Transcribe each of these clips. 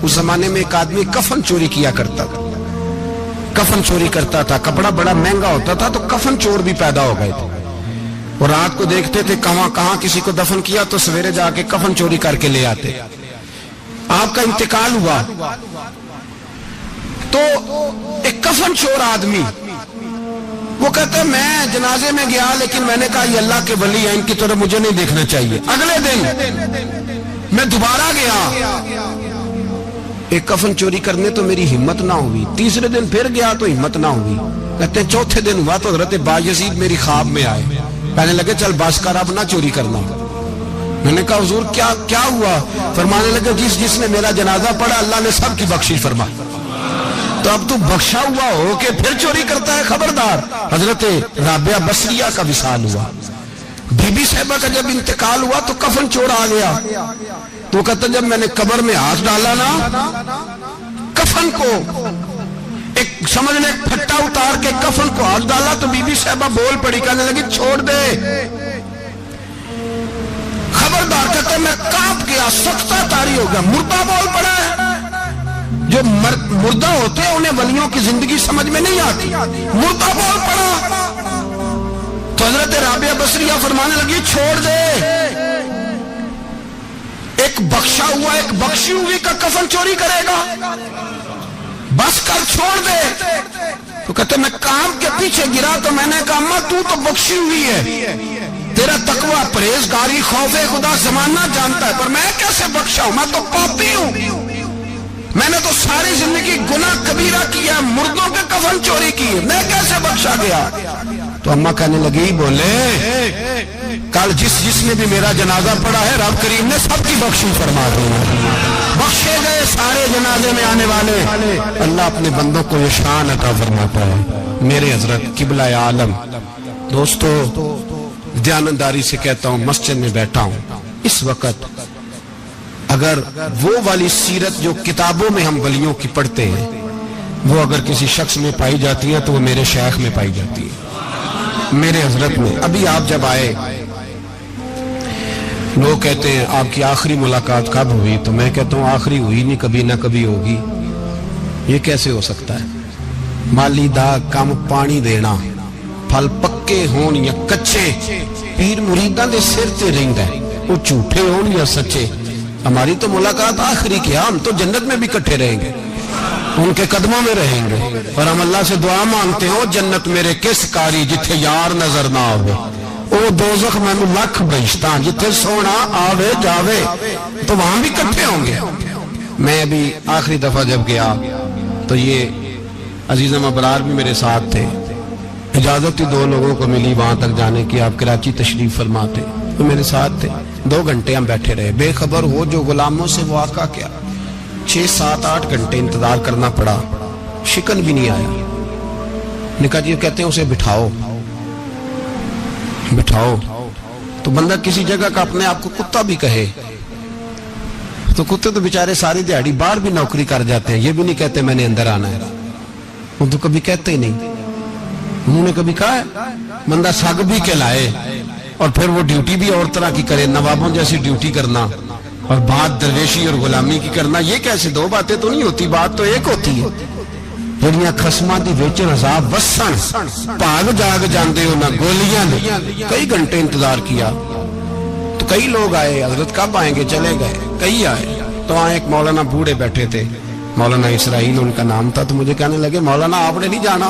اس زمانے میں ایک آدمی کفن چوری کیا کرتا تھا، کفن چوری کرتا تھا، کپڑا بڑا مہنگا ہوتا تھا تو کفن چور بھی پیدا ہو گئے تھے، اور رات کو دیکھتے تھے کہاں کہاں کسی کو دفن کیا تو سویرے جا کے کفن چوری کر کے لے آتے۔ آپ کا انتقال ہوا تو ایک کفن چور آدمی وہ کہتا ہے میں جنازے میں گیا لیکن میں نے کہا یہ اللہ کے ولی ہیں، ان کی طرف مجھے نہیں دیکھنا چاہیے۔ اگلے دن میں دوبارہ گیا ایک کفن چوری کرنے تو میری ہمت نہ ہوئی، تیسرے دن پھر گیا تو ہمت نہ ہوئی، کہتے ہیں چوتھے دن ہوا تو حضرت بایزید میری خواب میں آئے، کہنے لگے چل بس کر اب نہ چوری کرنا۔ میں نے کہا حضور کیا ہوا؟ فرمانے لگے جس نے میرا جنازہ پڑھا اللہ نے سب کی بخشش فرما، تو اب تو بخشا ہوا ہو کہ پھر چوری کرتا ہے، خبردار۔ حضرت رابعہ بصریہ کا وصال ہوا، بی بی صاحبہ کا جب انتقال ہوا تو کفن چور آ گیا، تو کہتا جب میں نے قبر میں ہاتھ ڈالا نا کفن کو ایک سمجھ لے پھٹا اتار کے کفن کو ہاتھ ڈالا تو بی بی صاحبہ بول پڑی، کہنے لگی چھوڑ دے، خبردار۔ کہتا ہے میں کانپ گیا، سکتہ طاری ہو گیا، مردہ بول پڑا ہے۔ جو مردہ ہوتے ہیں انہیں ولیوں کی زندگی سمجھ میں نہیں آتی، مردہ بول پڑا تو حضرت رابعہ بصریہ فرمانے لگی چھوڑ دے، ایک بخشا ہوا ایک بخشی ہوئی کا کفن چوری کرے گا، بس کر چھوڑ دے۔ تو کہتے میں کام کے پیچھے گرا تو میں نے کہا اماں تو بخشی ہوئی ہے، تیرا تقوی پرہیزگاری خوف خدا زمانہ جانتا ہے، پر میں کیسے بخشا ہوں؟ میں تو پاپی ہوں، میں نے تو ساری زندگی گناہ کبیرہ کیا، مردوں کے کفن چوری کی، میں کیسے بخشا گیا؟ تو اماں کہنے لگی بولے کل جس نے بھی میرا جنازہ پڑھا ہے رب کریم نے سب کی بخشش فرما دی، بخشے گئے سارے جنازے میں آنے والے، اللہ اپنے بندوں کو یہ شان عطا فرماتا ہے۔ میرے حضرت قبلہ عالم دوستو، دیانتداری سے کہتا ہوں مسجد میں بیٹھا ہوں اس وقت، اگر وہ والی سیرت جو کتابوں میں ہم ولیوں کی پڑھتے ہیں وہ اگر کسی شخص میں پائی جاتی ہے تو وہ میرے شیخ میں پائی جاتی ہے، میرے حضرت میں۔ ابھی آپ جب آئے لوگ کہتے ہیں آپ کی آخری ملاقات کب ہوئی، تو میں کہتا ہوں آخری ہوئی نہیں، کبھی نہ کبھی ہوگی، یہ کیسے ہو سکتا ہے؟ مالی دا کم پانی دینا، پھل پکے ہون یا کچے، پیر مریداں دے سر تے رہندا ہے، وہ جھوٹے ہون یا سچے، ہماری تو ملاقات آخری کی، ہم تو جنت میں بھی کٹھے رہیں گے، ان کے قدموں میں رہیں گے، اور ہم اللہ سے دعا مانگتے ہیں جنت میرے کس کاری جتھے یار نظر نہ آوے، او دوزخ میں لکھ بہشتاں جتھے سونا آوے جاوے، تو وہاں بھی کٹھے ہوں گے۔ میں ابھی آخری دفعہ جب گیا تو یہ عزیزم ابرار بھی میرے ساتھ تھے، اجازت ہی 2 لوگوں کو ملی وہاں تک جانے کی، آپ کراچی تشریف فرماتے تو میرے ساتھ تھے، 2 گھنٹے ہم بیٹھے رہے، بے خبر ہو جو غلاموں سے وہ آقا کیا، 6 7 8 گھنٹے انتظار کرنا پڑا، شکن بھی نہیں آیا۔ نکاح جی کہتے ہیں اسے بٹھاؤ تو بندہ کسی جگہ کا اپنے آپ کو کتا بھی کہے تو کتے تو بیچارے ساری دیہڑی باہر بھی نوکری کر جاتے ہیں، یہ بھی نہیں کہتے میں نے اندر آنا ہے، وہ تو کبھی کہتے ہی نہیں، انہوں نے کبھی کہا ہے بندہ سگ بھی کے لائے اور پھر وہ ڈیوٹی بھی اور طرح کی کرے، نوابوں جیسی ڈیوٹی کرنا اور بات درویشی اور غلامی کی کرنا، یہ کیسے؟ 2 باتیں تو نہیں ہوتی، بات تو ایک ہوتی ہے۔ جڑیاں خسماں دی ویچن عذاب وسن بھاگ جاگ جاندے ہو نہ گولیاں نے، کئی گھنٹے انتظار کیا تو کئی لوگ آئے، حضرت کب آئیں گے؟ چلے گئے، کئی آئے تو وہاں ایک مولانا بوڑھے بیٹھے تھے، مولانا اسرائیل ان کا نام تھا، تو مجھے کہنے لگے مولانا آپ نے نہیں جانا؟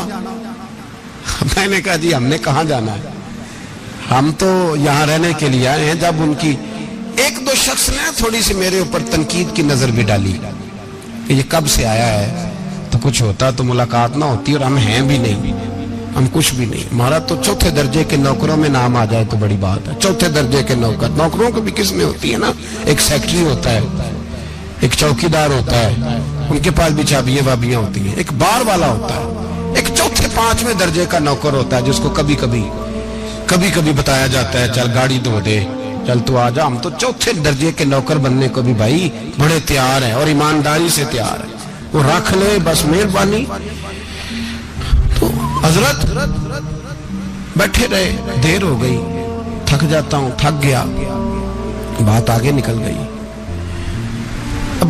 میں نے کہا جی ہم نے کہاں جانا ہے، ہم تو یہاں رہنے کے لیے آئے ہیں۔ جب ان کی 1-2 شخص نے تھوڑی سی میرے اوپر تنقید کی نظر بھی ڈالی کہ یہ کب سے آیا ہے، تو کچھ ہوتا تو ملاقات نہ ہوتی، اور ہم ہیں بھی نہیں، ہم کچھ بھی نہیں، ہمارا تو 4تھے درجے کے نوکروں میں نام آ جائے تو بڑی بات ہے۔ 4تھے درجے کے نوکروں کو بھی کس میں ہوتی ہے نا، ایک سیکٹری ہوتا ہے، ایک چوکیدار ہوتا ہے، ان کے پاس بھی چابیاں وابیاں ہوتی ہیں، ایک بار والا ہوتا ہے، ایک 4تھے 5ویں درجے کا نوکر ہوتا ہے جس کو کبھی کبھی بتایا جاتا ہے چل گاڑی دھو دے، چل تو آ جا۔ ہم تو 4تھے درجے کے نوکر بننے کو بھی بھائی بڑے تیار ہیں اور ایمانداری سے تیار ہیں، وہ رکھ لے بس مہربانی۔ تو حضرت بیٹھے رہے، دیر ہو گئی، تھک جاتا ہوں، تھک گیا، بات آگے نکل گئی۔ اب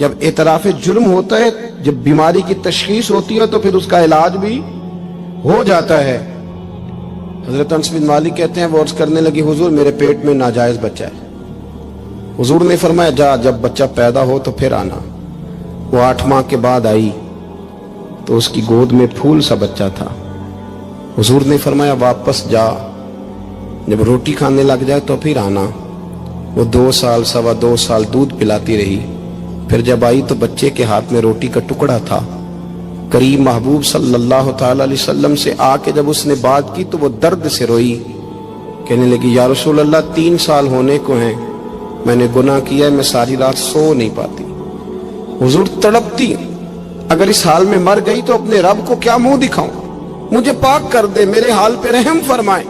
جب اعتراف جرم ہوتا ہے، جب بیماری کی تشخیص ہوتی ہے تو پھر اس کا علاج بھی ہو جاتا ہے۔ حضرت انس بن مالک کہتے ہیں وہ عرض کرنے لگی حضور میرے پیٹ میں ناجائز بچہ ہے۔ حضور نے فرمایا جا جب بچہ پیدا ہو تو پھر آنا۔ وہ 8 ماہ کے بعد آئی تو اس کی گود میں پھول سا بچہ تھا۔ حضور نے فرمایا واپس جا، جب روٹی کھانے لگ جائے تو پھر آنا۔ وہ 2 سال 2.25 سال دودھ پلاتی رہی، پھر جب آئی تو بچے کے ہاتھ میں روٹی کا ٹکڑا تھا۔ کریم محبوب صلی اللہ تعالی علیہ وسلم سے آ کے جب اس نے بات کی تو وہ درد سے روئی، کہنے لگی یا رسول اللہ 3 سال ہونے کو ہیں، میں نے گناہ کیا ہے، میں ساری رات سو نہیں پاتی۔ حضور تڑپتی، اگر اس حال میں مر گئی تو اپنے رب کو کیا منہ دکھاؤں، مجھے پاک کر دے، میرے حال پہ رحم فرمائے۔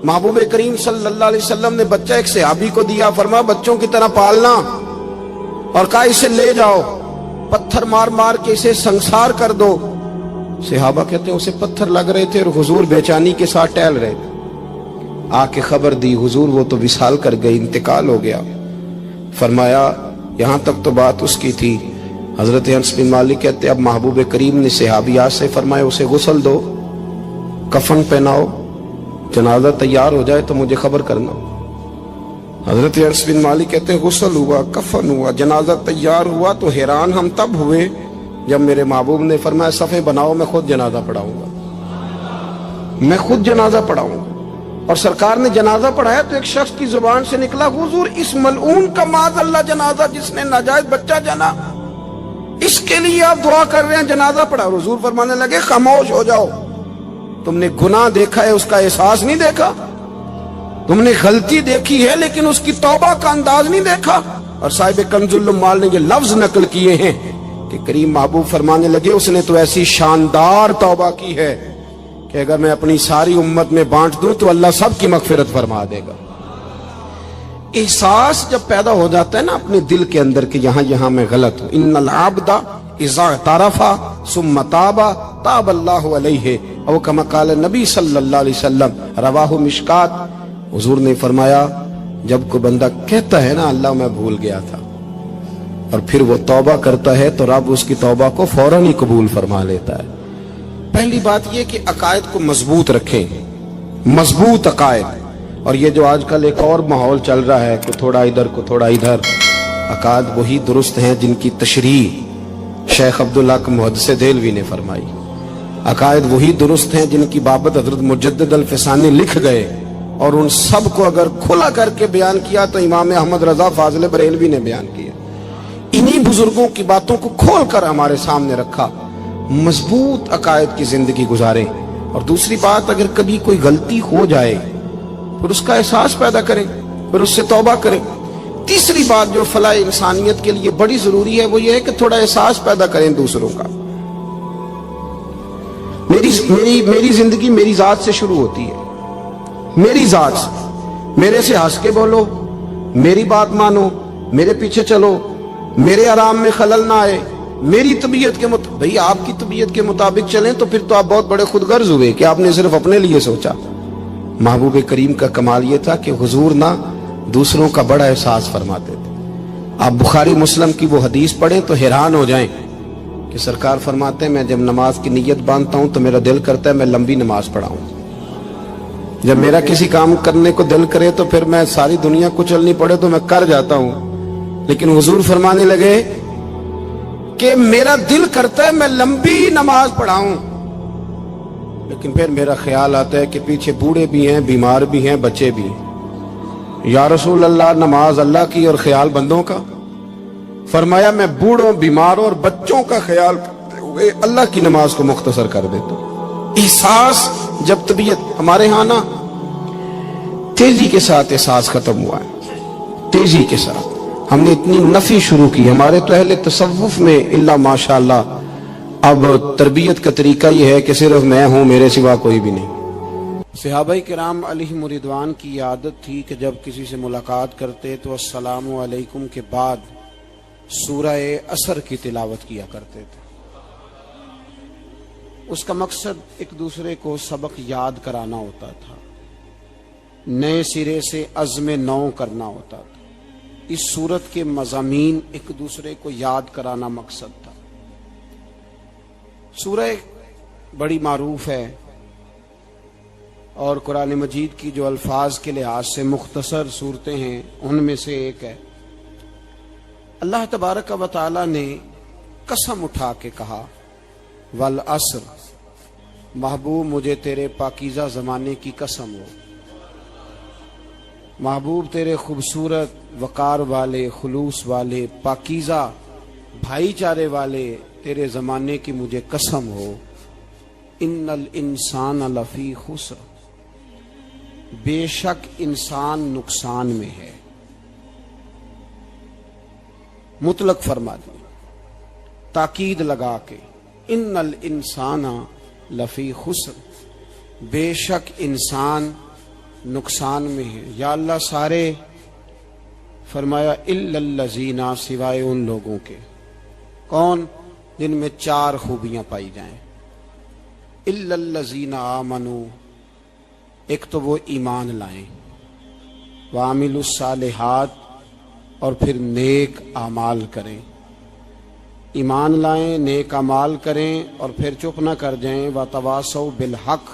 محبوب کریم صلی اللہ علیہ وسلم نے بچہ ایک صحابی کو دیا، فرمایا بچوں کی طرح پالنا، اور کہا اسے لے جاؤ، پتھر مار مار کے اسے سنسار کر دو۔ صحابہ کہتے ہیں اسے پتھر لگ رہے تھے اور حضور بے چینی کے ساتھ ٹہل رہے تھے۔ آ کے خبر دی حضور وہ تو وصال کر گئی، انتقال ہو گیا۔ فرمایا یہاں تک تو بات اس کی تھی۔ حضرت انس بن مالک کہتے اب محبوب کریم نے صحابیات سے فرمایا اسے غسل دو، کفن پہناؤ، جنازہ تیار ہو جائے تو مجھے خبر کرنا۔ حضرت انس بن مالک کہتے ہیں غسل ہوا، کفن ہوا، جنازہ تیار ہوا تو حیران ہم تب ہوئے جب میرے محبوب نے فرمایا صفیں بناؤ، میں خود جنازہ پڑھاؤں گا، میں خود جنازہ پڑھاؤں گا۔ اور سرکار نے جنازہ پڑھایا تو ایک شخص کی زبان سے نکلا حضور اس ملعون کا معاذ اللہ جنازہ جس نے ناجائز بچہ جنا، اس کے لیے آپ دعا کر رہے ہیں، جنازہ پڑھا۔ حضور فرمانے لگے خاموش ہو جاؤ، تم نے گناہ دیکھا ہے، اس کا احساس نہیں دیکھا، تم نے غلطی دیکھی ہے لیکن اس کی توبہ کا انداز نہیں دیکھا۔ اور صاحب کنز العمال نے یہ لفظ نقل کیے ہیں کہ کریم محبوب فرمانے لگے اس نے تو ایسی شاندار توبہ کی ہے کہ اگر میں اپنی ساری امت میں بانٹ دوں تو اللہ سب کی مغفرت فرما دے گا۔ احساس جب پیدا ہو جاتا ہے نا اپنے دل کے اندر کہ یہاں میں غلط ہوں، ان العبد اذا اعترف ثم تاب تاب اللہ علیہ، او کما قال نبی صلی اللہ علیہ وسلم، رواہ مشکات۔ حضور نے فرمایا جب کوئی بندہ کہتا ہے نا اللہ میں بھول گیا تھا، اور پھر وہ توبہ کرتا ہے تو رب اس کی توبہ کو فوراً ہی قبول فرما لیتا ہے۔ پہلی بات یہ کہ عقائد کو مضبوط رکھیں، مضبوط عقائد۔ اور یہ جو آج کل ایک اور ماحول چل رہا ہے کہ تھوڑا ادھر کو تھوڑا ادھر، عقائد وہی درست ہیں جن کی تشریح شیخ عبدالحق محدث دہلوی نے فرمائی، عقائد وہی درست ہیں جن کی بابت حضرت مجدد الفسانی لکھ گئے، اور ان سب کو اگر کھلا کر کے بیان کیا تو امام احمد رضا فاضل بریلوی نے بیان کیا۔ انہی بزرگوں کی باتوں کو کھول کر ہمارے سامنے رکھا۔ مضبوط عقائد کی زندگی گزاریں۔ اور دوسری بات اگر کبھی کوئی غلطی ہو جائے پھر اس کا احساس پیدا کریں، پھر اس سے توبہ کریں۔ تیسری بات جو فلاح انسانیت کے لیے بڑی ضروری ہے وہ یہ ہے کہ تھوڑا احساس پیدا کریں دوسروں کا۔ میری زندگی میری ذات سے شروع ہوتی ہے، میری ذات سے، میرے سے ہنس کے بولو، میری بات مانو، میرے پیچھے چلو، میرے آرام میں خلل نہ آئے، میری طبیعت کے مطابق۔ بھئی آپ کی طبیعت کے مطابق چلیں تو پھر تو آپ بہت بڑے خود غرض ہوئے کہ آپ نے صرف اپنے لیے سوچا۔ محبوب کریم کا کمال یہ تھا کہ حضور نہ دوسروں کا بڑا احساس فرماتے تھے۔ آپ بخاری مسلم کی وہ حدیث پڑھیں تو حیران ہو جائیں کہ سرکار فرماتے ہیں میں جب نماز کی نیت باندھتا ہوں تو میرا دل کرتا ہے میں لمبی نماز پڑھاؤں، جب میرا کسی کام کرنے کو دل کرے تو پھر میں ساری دنیا کو چلنی پڑے تو میں کر جاتا ہوں، لیکن حضور فرمانے لگے کہ میرا دل کرتا ہے میں لمبی نماز پڑھاؤں، لیکن پھر میرا خیال آتا ہے کہ پیچھے بوڑھے بھی ہیں، بیمار بھی ہیں، بچے بھی ہیں۔ یا رسول اللہ نماز اللہ کی اور خیال بندوں کا؟ فرمایا میں بوڑھوں، بیماروں اور بچوں کا خیال کرتے ہوئے اللہ کی نماز کو مختصر کر دیتا ہوں۔ احساس جب طبیعت ہمارے ہاں نا تیزی کے ساتھ احساس ختم ہوا ہے، تیزی کے ساتھ ہم نے اتنی نفی شروع کی ہمارے تو اہل تصوف میں اللہ ماشاءاللہ اب تربیت کا طریقہ یہ ہے کہ صرف میں ہوں، میرے سوا کوئی بھی نہیں۔ صحابہ کرام علیہم رضوان کی عادت تھی کہ جب کسی سے ملاقات کرتے تو السلام علیکم کے بعد سورہ عصر کی تلاوت کیا کرتے تھے۔ اس کا مقصد ایک دوسرے کو سبق یاد کرانا ہوتا تھا، نئے سرے سے عزم نو کرنا ہوتا تھا۔ اس صورت کے مضامین ایک دوسرے کو یاد کرانا مقصد تھا۔ سورہ بڑی معروف ہے اور قرآن مجید کی جو الفاظ کے لحاظ سے مختصر صورتیں ہیں ان میں سے ایک ہے۔ اللہ تبارک و تعالی نے قسم اٹھا کے کہا والعصر، محبوب مجھے تیرے پاکیزہ زمانے کی قسم ہو، محبوب تیرے خوبصورت وقار والے، خلوص والے، پاکیزہ بھائی چارے والے تیرے زمانے کی مجھے قسم ہو، ان الانسان لفی خسر، بے شک انسان نقصان میں ہے۔ مطلق فرما دی، تاکید لگا کے، ان الانسان لفی خسر، بے شک انسان نقصان میں ہے۔ یا اللہ سارے، فرمایا الا الذین، سوائے ان لوگوں کے، کون؟ جن میں 4 خوبیاں پائی جائیں۔ الا الذین آمنوا، ایک تو وہ ایمان لائیں، وعملوا الصالحات، اور پھر نیک اعمال کریں۔ ایمان لائیں، نیک اعمال کریں، اور پھر چپ نہ کر جائیں، وتواصوا بالحق،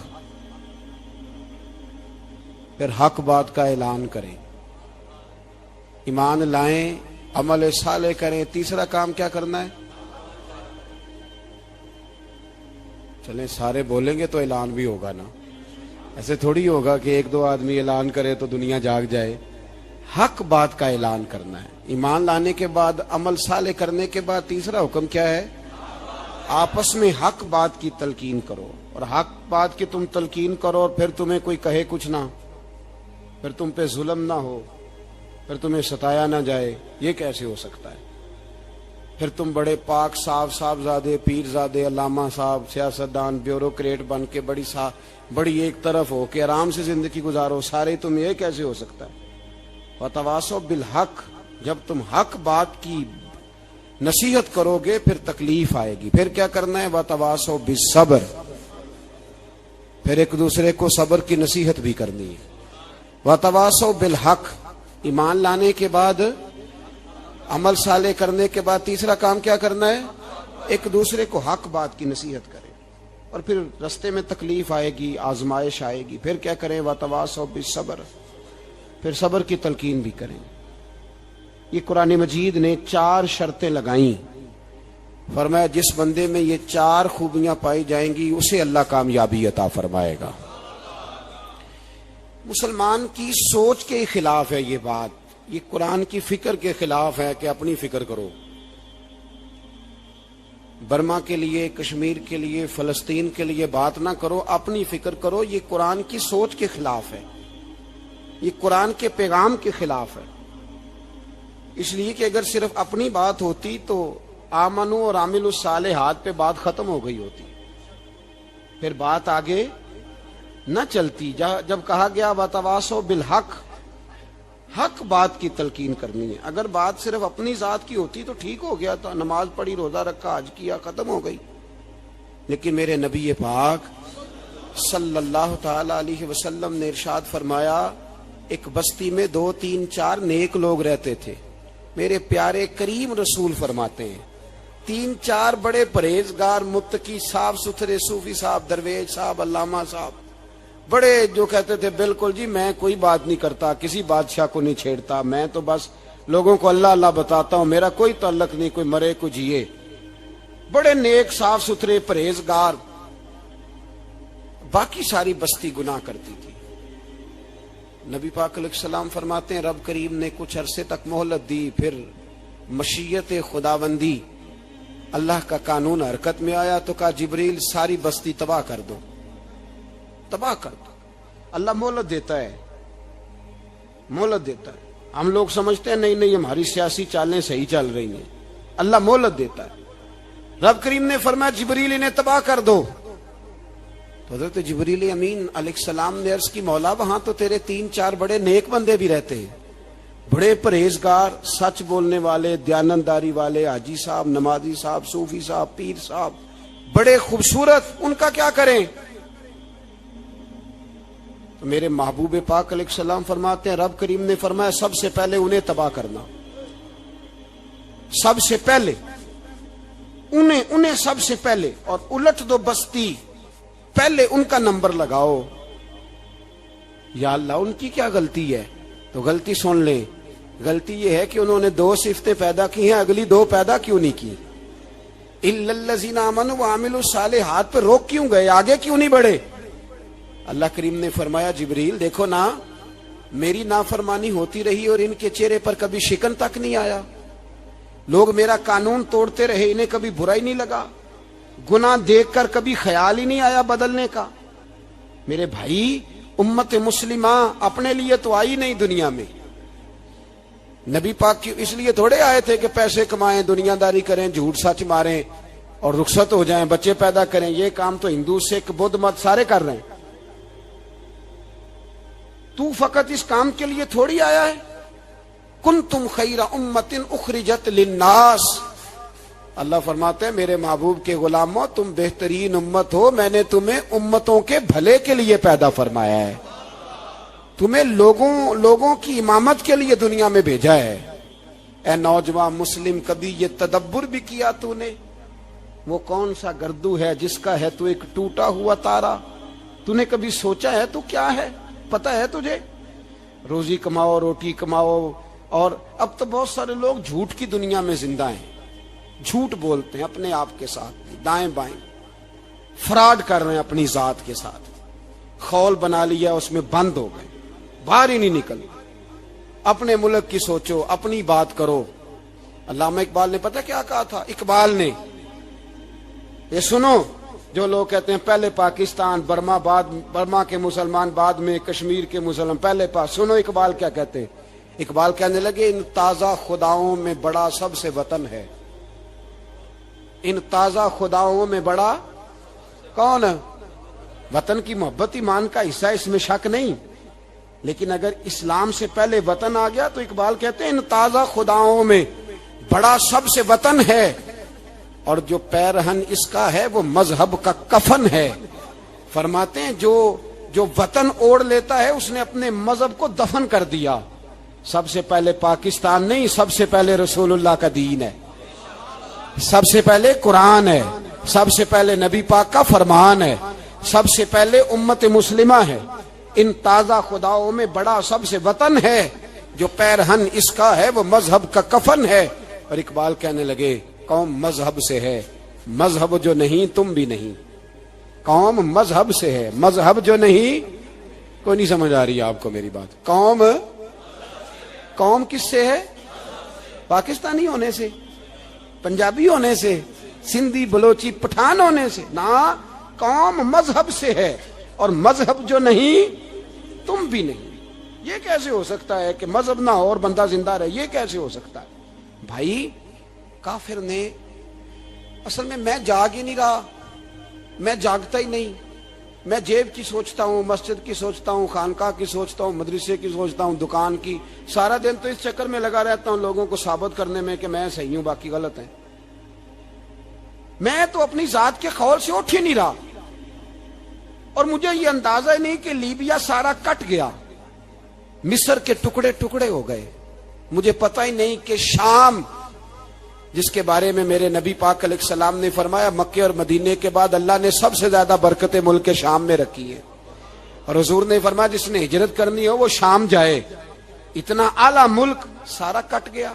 پھر حق بات کا اعلان کریں۔ ایمان لائیں، عمل صالح کریں، تیسرا کام کیا کرنا ہے؟ چلیں سارے بولیں گے تو اعلان بھی ہوگا نا، ایسے تھوڑی ہوگا کہ 1-2 آدمی اعلان کرے تو دنیا جاگ جائے۔ حق بات کا اعلان کرنا ہے۔ ایمان لانے کے بعد، عمل صالح کرنے کے بعد تیسرا حکم کیا ہے؟ آپس میں حق بات کی تلقین کرو، اور حق بات کی تم تلقین کرو اور پھر تمہیں کوئی کہے کچھ نہ، پھر تم پہ ظلم نہ ہو، پھر تمہیں ستایا نہ جائے، یہ کیسے ہو سکتا ہے؟ پھر تم بڑے پاک صاحبزادے، پیرزادے، علامہ صاحب، سیاستدان، بیوروکریٹ بن کے بڑی ایک طرف ہو کے آرام سے زندگی گزارو سارے، تم یہ کیسے ہو سکتا ہے؟ وتواصوا بالحق، جب تم حق بات کی نصیحت کرو گے پھر تکلیف آئے گی، پھر کیا کرنا ہے؟ وتواصوا بالصبر، پھر ایک دوسرے کو صبر کی نصیحت بھی کرنی ہے۔ وتواصوا بالحق، ایمان لانے کے بعد، عمل صالح کرنے کے بعد تیسرا کام کیا کرنا ہے؟ ایک دوسرے کو حق بات کی نصیحت کریں، اور پھر رستے میں تکلیف آئے گی، آزمائش آئے گی، پھر کیا کریں؟ وتواصوا بالصبر، پھر صبر کی تلقین بھی کریں۔ یہ قرآن مجید نے 4 شرطیں لگائیں، فرمایا جس بندے میں یہ 4 خوبیاں پائی جائیں گی اسے اللہ کامیابی عطا فرمائے گا۔ مسلمان کی سوچ کے خلاف ہے یہ بات، یہ قرآن کی فکر کے خلاف ہے کہ اپنی فکر کرو، برما کے لیے، کشمیر کے لیے، فلسطین کے لیے بات نہ کرو، اپنی فکر کرو۔ یہ قرآن کی سوچ کے خلاف ہے، یہ قرآن کے پیغام کے خلاف ہے۔ اس لیے کہ اگر صرف اپنی بات ہوتی تو آمنو اور عاملوا الصالحات پہ بات ختم ہو گئی ہوتی، پھر بات آگے نہ چلتی۔ جب کہا گیا وتواصوا بالحق، حق بات کی تلقین کرنی ہے۔ اگر بات صرف اپنی ذات کی ہوتی تو ٹھیک ہو گیا تھا، نماز پڑھی، روزہ رکھا، حج کیا، ختم ہو گئی۔ لیکن میرے نبی پاک صلی اللہ تعالی علیہ وسلم نے ارشاد فرمایا، ایک بستی میں 2 3 4 نیک لوگ رہتے تھے۔ میرے پیارے کریم رسول فرماتے ہیں 3 4 بڑے پرہیزگار، متقی، صاف ستھرے صوفی صاحب، درویش صاحب، علامہ صاحب، بڑے جو کہتے تھے بالکل جی میں کوئی بات نہیں کرتا، کسی بادشاہ کو نہیں چھیڑتا، میں تو بس لوگوں کو اللہ اللہ بتاتا ہوں، میرا کوئی تعلق نہیں، کوئی مرے کوئی جیے، بڑے نیک، صاف ستھرے، پرہیزگار۔ باقی ساری بستی گناہ کرتی تھی۔ نبی پاک علیہ السلام فرماتے ہیں رب کریم نے کچھ عرصے تک مہلت دی، پھر مشیت خداوندی، اللہ کا قانون حرکت میں آیا تو کہا جبریل ساری بستی تباہ کر دو، تباہ کر دو۔ اللہ مہلت دیتا ہے، مہلت دیتا ہے۔ ہم لوگ سمجھتے ہیں نہیں ہماری سیاسی چالیں صحیح چل رہی ہیں، اللہ مہلت دیتا ہے۔ رب کریم نے فرمایا جبریل انہیں تباہ کر دو، تو حضرت جبریل امین علیہ السلام نے عرض کی مولا وہاں تو تیرے 3 4 بڑے نیک بندے بھی رہتے ہیں، بڑے پرہیزگار، سچ بولنے والے، دیانتداری والے، حاجی صاحب، نمازی صاحب، صوفی صاحب، پیر صاحب، بڑے خوبصورت، ان کا کیا کریں؟ تو میرے محبوب پاک علیہ السلام فرماتے ہیں رب کریم نے فرمایا سب سے پہلے انہیں تباہ کرنا۔ سب سے پہلے انہیں سب سے پہلے، اور الٹ دو بستی، پہلے ان کا نمبر لگاؤ۔ یا اللہ ان کی کیا غلطی ہے؟ تو غلطی سن لیں، غلطی یہ ہے کہ انہوں نے 2 صفتیں پیدا کی ہیں، اگلی 2 پیدا کیوں نہیں کی؟ الا الذین آمنوا وعملوا الصالحات پہ روک کیوں گئے؟ آگے کیوں نہیں بڑھے؟ اللہ کریم نے فرمایا جبریل دیکھو نا، میری نافرمانی ہوتی رہی اور ان کے چہرے پر کبھی شکن تک نہیں آیا، لوگ میرا قانون توڑتے رہے، انہیں کبھی برا ہی نہیں لگا، گناہ دیکھ کر کبھی خیال ہی نہیں آیا بدلنے کا۔ میرے بھائی امت مسلمہ اپنے لیے تو آئی نہیں دنیا میں، نبی پاک کی اس لیے تھوڑے آئے تھے کہ پیسے کمائیں، دنیا داری کریں، جھوٹ سچ ماریں اور رخصت ہو جائیں، بچے پیدا کریں۔ یہ کام تو ہندو سکھ بدھ مت سارے کر رہے ہیں، تو فقط اس کام کے لیے تھوڑی آیا ہے۔ کنتم خیر امت اخرجت للناس، اللہ فرماتے ہیں میرے محبوب کے غلاموں تم بہترین امت ہو، میں نے تمہیں امتوں کے بھلے کے لیے پیدا فرمایا ہے، تمہیں لوگوں کی امامت کے لیے دنیا میں بھیجا ہے۔ اے نوجوان مسلم، کبھی یہ تدبر بھی کیا تو نے؟ وہ کون سا گردو ہے جس کا ہے تو ایک ٹوٹا ہوا تارا؟ تو نے کبھی سوچا ہے تو کیا ہے؟ پتہ ہے تجھے؟ روزی کماؤ، روٹی کماؤ، اور اب تو بہت سارے لوگ جھوٹ کی دنیا میں زندہ ہیں، جھوٹ بولتے ہیں اپنے آپ کے ساتھ، دائیں بائیں فراڈ کر رہے ہیں اپنی ذات کے ساتھ، خول بنا لیا اس میں بند ہو گئے، باہر ہی نہیں نکل۔ اپنے ملک کی سوچو، اپنی بات کرو۔ علامہ اقبال نے پتہ کیا کہا تھا؟ اقبال نے، یہ سنو، جو لوگ کہتے ہیں پہلے پاکستان، برما کے مسلمان بعد میں، کشمیر کے مسلمان پہلے سنو اقبال کیا کہتے ہیں۔ اقبال کہنے لگے ان تازہ خداؤں میں بڑا سب سے وطن ہے، ان تازہ خداؤں میں بڑا کون ہے؟ وطن کی محبت ایمان کا حصہ، اس میں شک نہیں، لیکن اگر اسلام سے پہلے وطن آ گیا تو اقبال کہتے ہیں ان تازہ خداؤں میں بڑا سب سے وطن ہے، اور جو پیرہن اس کا ہے وہ مذہب کا کفن ہے۔ فرماتے ہیں جو وطن اوڑھ لیتا ہے اس نے اپنے مذہب کو دفن کر دیا۔ سب سے پہلے پاکستان نہیں، سب سے پہلے رسول اللہ کا دین ہے، سب سے پہلے قرآن ہے، سب سے پہلے نبی پاک کا فرمان ہے، سب سے پہلے امت مسلمہ ہے۔ ان تازہ خداؤں میں بڑا سب سے وطن ہے، جو پیرہن اس کا ہے وہ مذہب کا کفن ہے۔ اور اقبال کہنے لگے قوم مذہب سے ہے، مذہب جو نہیں تم بھی نہیں۔ قوم مذہب سے ہے، مذہب جو نہیں، کوئی نہیں سمجھ آ رہی آپ کو میری بات؟ قوم کس سے ہے؟ پاکستانی ہونے سے، پنجابی ہونے سے، سندھی بلوچی پٹھان ہونے سے؟ نہ، قوم مذہب سے ہے، اور مذہب جو نہیں تم بھی نہیں۔ یہ کیسے ہو سکتا ہے کہ مذہب نہ ہو اور بندہ زندہ رہے؟ یہ کیسے ہو سکتا ہے؟ بھائی کافر نے اصل میں جاگ ہی نہیں رہا، میں جاگتا ہی نہیں، میں جیب کی سوچتا ہوں، مسجد کی سوچتا ہوں، خانقاہ کی سوچتا ہوں، مدرسے کی سوچتا ہوں، دکان کی، سارا دن تو اس چکر میں لگا رہتا ہوں لوگوں کو ثابت کرنے میں کہ میں صحیح ہوں باقی غلط ہیں۔ میں تو اپنی ذات کے خول سے اٹھ ہی نہیں رہا، اور مجھے یہ اندازہ ہی نہیں کہ لیبیا سارا کٹ گیا، مصر کے ٹکڑے ٹکڑے ہو گئے، مجھے پتہ ہی نہیں کہ شام، جس کے بارے میں میرے نبی پاک علیہ السلام نے فرمایا مکے اور مدینے کے بعد اللہ نے سب سے زیادہ برکتیں ملک شام میں رکھی ہے، اور حضور نے فرمایا جس نے ہجرت کرنی ہو وہ شام جائے۔ اتنا اعلیٰ ملک سارا کٹ گیا،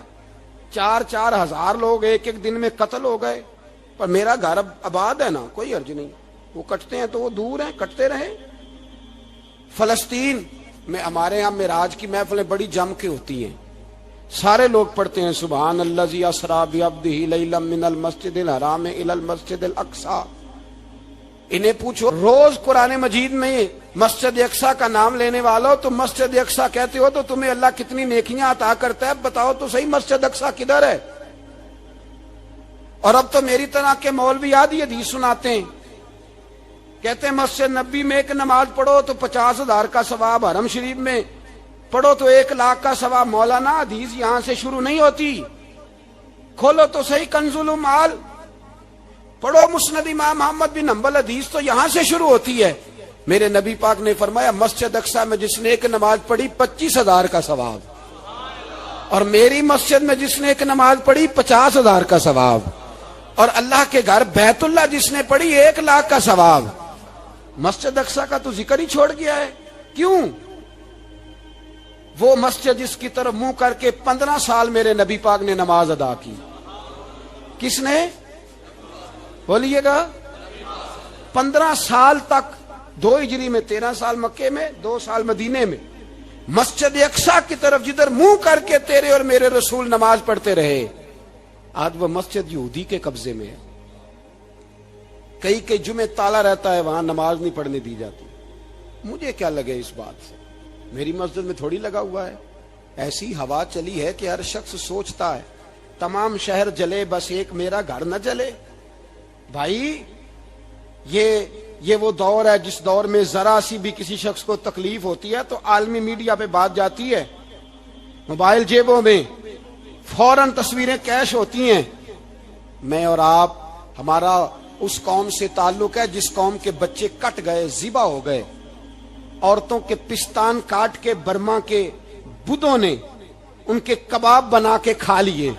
4,000 ہزار لوگ ایک دن میں قتل ہو گئے، پر میرا گھر آباد ہے نا، کوئی حرج نہیں، وہ کٹتے ہیں تو وہ دور ہیں، کٹتے رہے۔ فلسطین میں ہمارے ہاں معراج کی محفلیں بڑی جم کے ہوتی ہیں، سارے لوگ پڑھتے ہیں سبحان الذی اسریٰ بعبدہ لیلا من المسجد الحرام الی المسجد الاقصی۔ انہیں پوچھو روز قرآن مجید میں مسجد اقصی کا نام لینے والوں، تم مسجد اقصی کہتے ہو تو تمہیں اللہ کتنی نیکیاں عطا کرتا ہے، بتاؤ تو صحیح مسجد اقصی کدھر ہے؟ اور اب تو میری طرح کے مولوی آدھی حدیث سناتے ہیں، کہتے ہیں مسجد نبی میں ایک نماز پڑھو تو 50,000 کا ثواب، حرم شریف میں پڑھو تو 1,00,000 کا ثواب۔ مولانا حدیث یہاں سے شروع نہیں ہوتی، کھولو تو صحیح کنز المال، پڑھو مسند امام محمد بن حنبل، حدیث تو یہاں سے شروع ہوتی ہے۔ میرے نبی پاک نے فرمایا مسجد اقصی میں جس نے ایک نماز پڑھی 25,000 کا ثواب، اور میری مسجد میں جس نے ایک نماز پڑھی 50,000 کا ثواب، اور اللہ کے گھر بیت اللہ جس نے پڑھی 1,00,000 کا ثواب۔ مسجد اقصی کا تو ذکر ہی چھوڑ گیا ہے، کیوں؟ وہ مسجد جس کی طرف منہ کر کے 15 سال میرے نبی پاک نے نماز ادا کی، کس نے؟ بولیے گا 15 سال تک، 2 ہجری میں 13 سال مکے میں، 2 سال مدینے میں، مسجد اقصی کی طرف جدھر منہ کر کے تیرے اور میرے رسول نماز پڑھتے رہے۔ آج وہ مسجد یہودی کے قبضے میں ہے، کئی جمعے تالا رہتا ہے، وہاں نماز نہیں پڑھنے دی جاتی۔ مجھے کیا لگے اس بات سے، میری مسجد میں تھوڑی لگا ہوا ہے۔ ایسی ہوا چلی ہے کہ ہر شخص سوچتا ہے تمام شہر جلے بس ایک میرا گھر نہ جلے۔ بھائی یہ وہ دور ہے جس دور میں ذرا سی بھی کسی شخص کو تکلیف ہوتی ہے تو عالمی میڈیا پہ بات جاتی ہے، موبائل جیبوں میں فوراً تصویریں کیش ہوتی ہیں۔ میں اور آپ، ہمارا اس قوم سے تعلق ہے جس قوم کے بچے کٹ گئے، ذبح ہو گئے، عورتوں کے پستان کاٹ کے برما کے بدھوں نے ان کے کباب بنا کے کھا لیے،